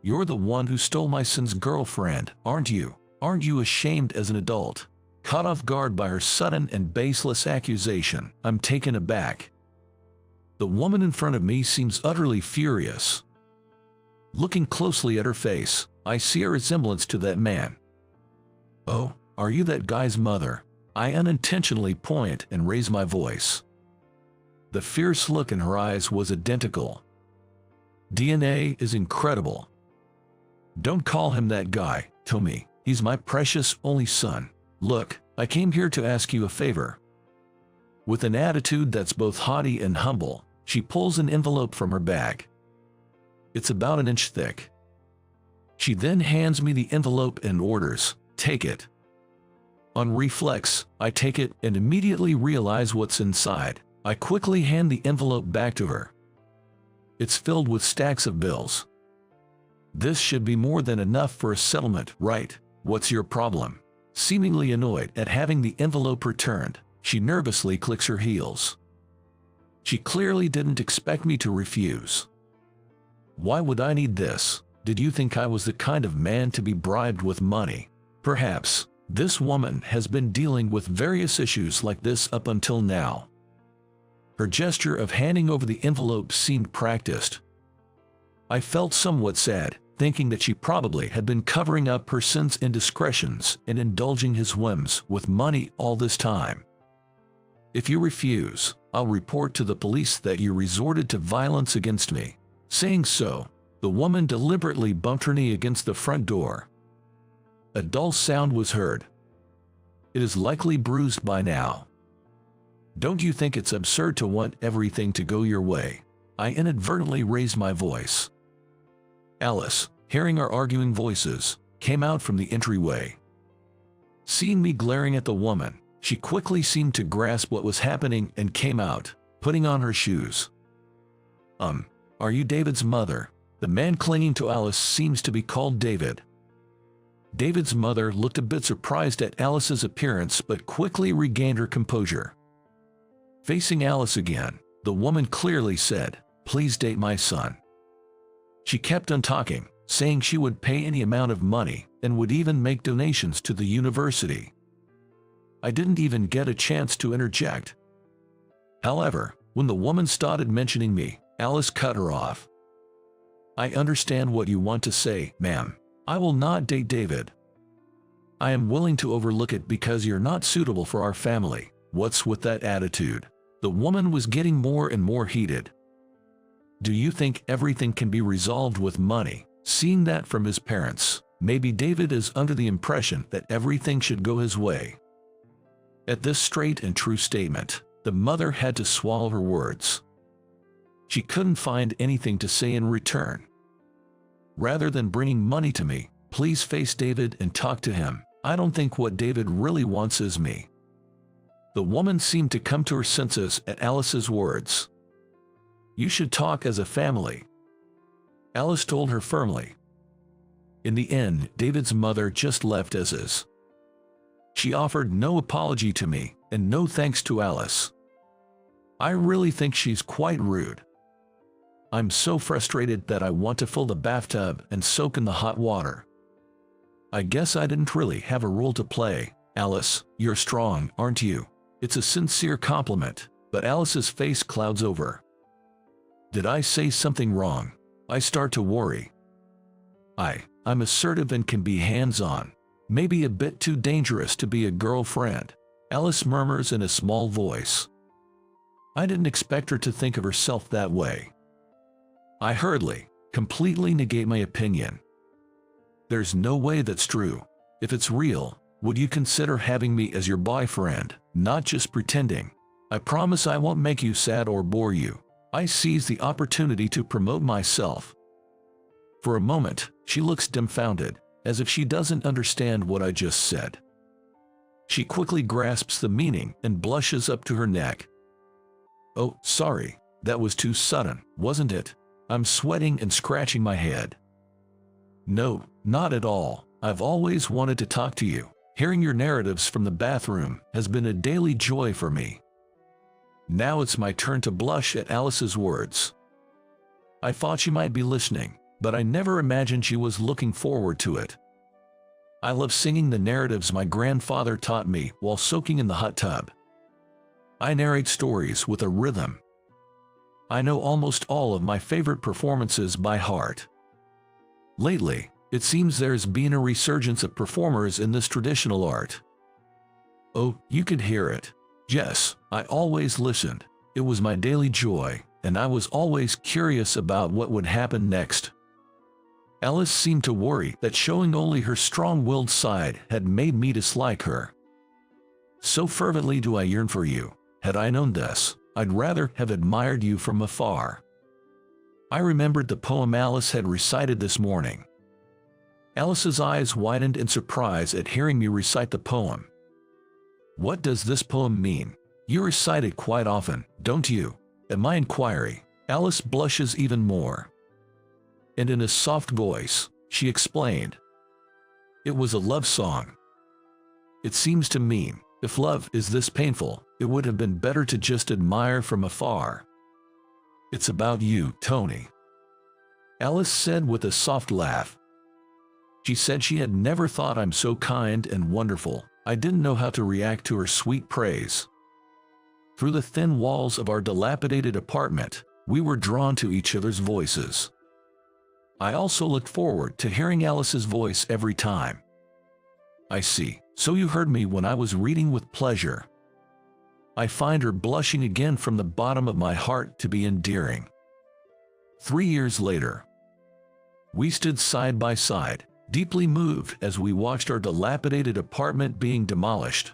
A: "You're the one who stole my son's girlfriend, aren't you? Aren't you ashamed as an adult?" Caught off guard by her sudden and baseless accusation, I'm taken aback. The woman in front of me seems utterly furious. Looking closely at her face, I see a resemblance to that man. "Oh, are you that guy's mother?" I unintentionally point and raise my voice. The fierce look in her eyes was identical. DNA is incredible. "Don't call him that guy, Tommy. He's my precious only son. Look, I came here to ask you a favor." With an attitude that's both haughty and humble, she pulls an envelope from her bag. It's about an inch thick. She then hands me the envelope and orders, "Take it." On reflex, I take it and immediately realize what's inside. I quickly hand the envelope back to her. It's filled with stacks of bills. "This should be more than enough for a settlement, right? What's your problem?" Seemingly annoyed at having the envelope returned, she nervously clicks her heels. She clearly didn't expect me to refuse. "Why would I need this? Did you think I was the kind of man to be bribed with money?" Perhaps this woman has been dealing with various issues like this up until now. Her gesture of handing over the envelope seemed practiced. I felt somewhat sad, thinking that she probably had been covering up her son's indiscretions and indulging his whims with money all this time. "If you refuse, I'll report to the police that you resorted to violence against me." Saying so, the woman deliberately bumped her knee against the front door. A dull sound was heard. It is likely bruised by now. "Don't you think it's absurd to want everything to go your way?" I inadvertently raised my voice. Alice, hearing our arguing voices, came out from the entryway. Seeing me glaring at the woman, she quickly seemed to grasp what was happening and came out, putting on her shoes. Are you David's mother?" The man clinging to Alice seems to be called David. David's mother looked a bit surprised at Alice's appearance but quickly regained her composure. Facing Alice again, the woman clearly said, "Please date my son." She kept on talking, saying she would pay any amount of money and would even make donations to the university. I didn't even get a chance to interject. However, when the woman started mentioning me, Alice cut her off. "I understand what you want to say, ma'am. I will not date David. I am willing to overlook it because you're not suitable for our family." What's with that attitude? The woman was getting more and more heated. "Do you think everything can be resolved with money?" Seeing that from his parents, maybe David is under the impression that everything should go his way. At this straight and true statement, the mother had to swallow her words. She couldn't find anything to say in return. Rather than bringing money to me, please face David and talk to him. I don't think what David really wants is me. The woman seemed to come to her senses at Alice's words. You should talk as a family, Alice told her firmly. In the end, David's mother just left as is. She offered no apology to me, and no thanks to Alice. I really think she's quite rude. I'm so frustrated that I want to fill the bathtub and soak in the hot water. I guess I didn't really have a role to play. Alice, you're strong, aren't you? It's a sincere compliment, but Alice's face clouds over. Did I say something wrong? I start to worry. I'm assertive and can be hands-on. Maybe a bit too dangerous to be a girlfriend, Alice murmurs in a small voice. I didn't expect her to think of herself that way. I hurriedly, completely negate my opinion. There's no way that's true. If it's real, would you consider having me as your boyfriend, not just pretending? I promise I won't make you sad or bore you. I seize the opportunity to promote myself. For a moment, she looks dumbfounded, as if she doesn't understand what I just said. She quickly grasps the meaning and blushes up to her neck. Oh, sorry, that was too sudden, wasn't it? I'm sweating and scratching my head. No, not at all. I've always wanted to talk to you. Hearing your narratives from the bathroom has been a daily joy for me. Now it's my turn to blush at Alice's words. I thought she might be listening, but I never imagined she was looking forward to it. I love singing the narratives my grandfather taught me while soaking in the hot tub. I narrate stories with a rhythm. I know almost all of my favorite performances by heart. Lately, it seems there's been a resurgence of performers in this traditional art. Oh, you could hear it. Yes, I always listened. It was my daily joy, and I was always curious about what would happen next. Alice seemed to worry that showing only her strong-willed side had made me dislike her. So fervently do I yearn for you. Had I known this, I'd rather have admired you from afar. I remembered the poem Alice had recited this morning. Alice's eyes widened in surprise at hearing me recite the poem. What does this poem mean? You recite it quite often, don't you? At my inquiry, Alice blushes even more. And in a soft voice, she explained. It was a love song. It seems to mean, if love is this painful, it would have been better to just admire from afar. It's about you, Tony. Alice said with a soft laugh. She said she had never thought I'm so kind and wonderful. I didn't know how to react to her sweet praise. Through the thin walls of our dilapidated apartment, we were drawn to each other's voices. I also looked forward to hearing Alice's voice every time. I see, so you heard me when I was reading with pleasure. I find her blushing again from the bottom of my heart to be endearing. 3 years later, we stood side by side, deeply moved as we watched our dilapidated apartment being demolished.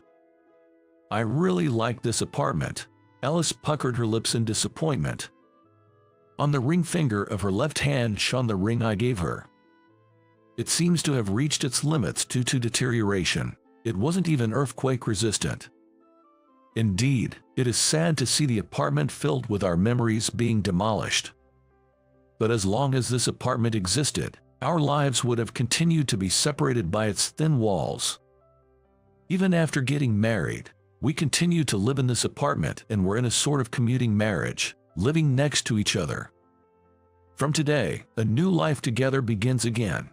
A: I really like this apartment. Alice puckered her lips in disappointment. On the ring finger of her left hand shone the ring I gave her. It seems to have reached its limits due to deterioration. It wasn't even earthquake resistant. Indeed, it is sad to see the apartment filled with our memories being demolished. But as long as this apartment existed, our lives would have continued to be separated by its thin walls. Even after getting married, we continued to live in this apartment and were in a sort of commuting marriage, living next to each other. From today, a new life together begins again.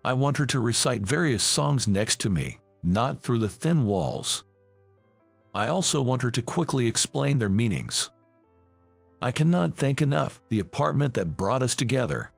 A: I want her to recite various songs next to me, not through the thin walls. I also want her to quickly explain their meanings. I cannot thank enough the apartment that brought us together.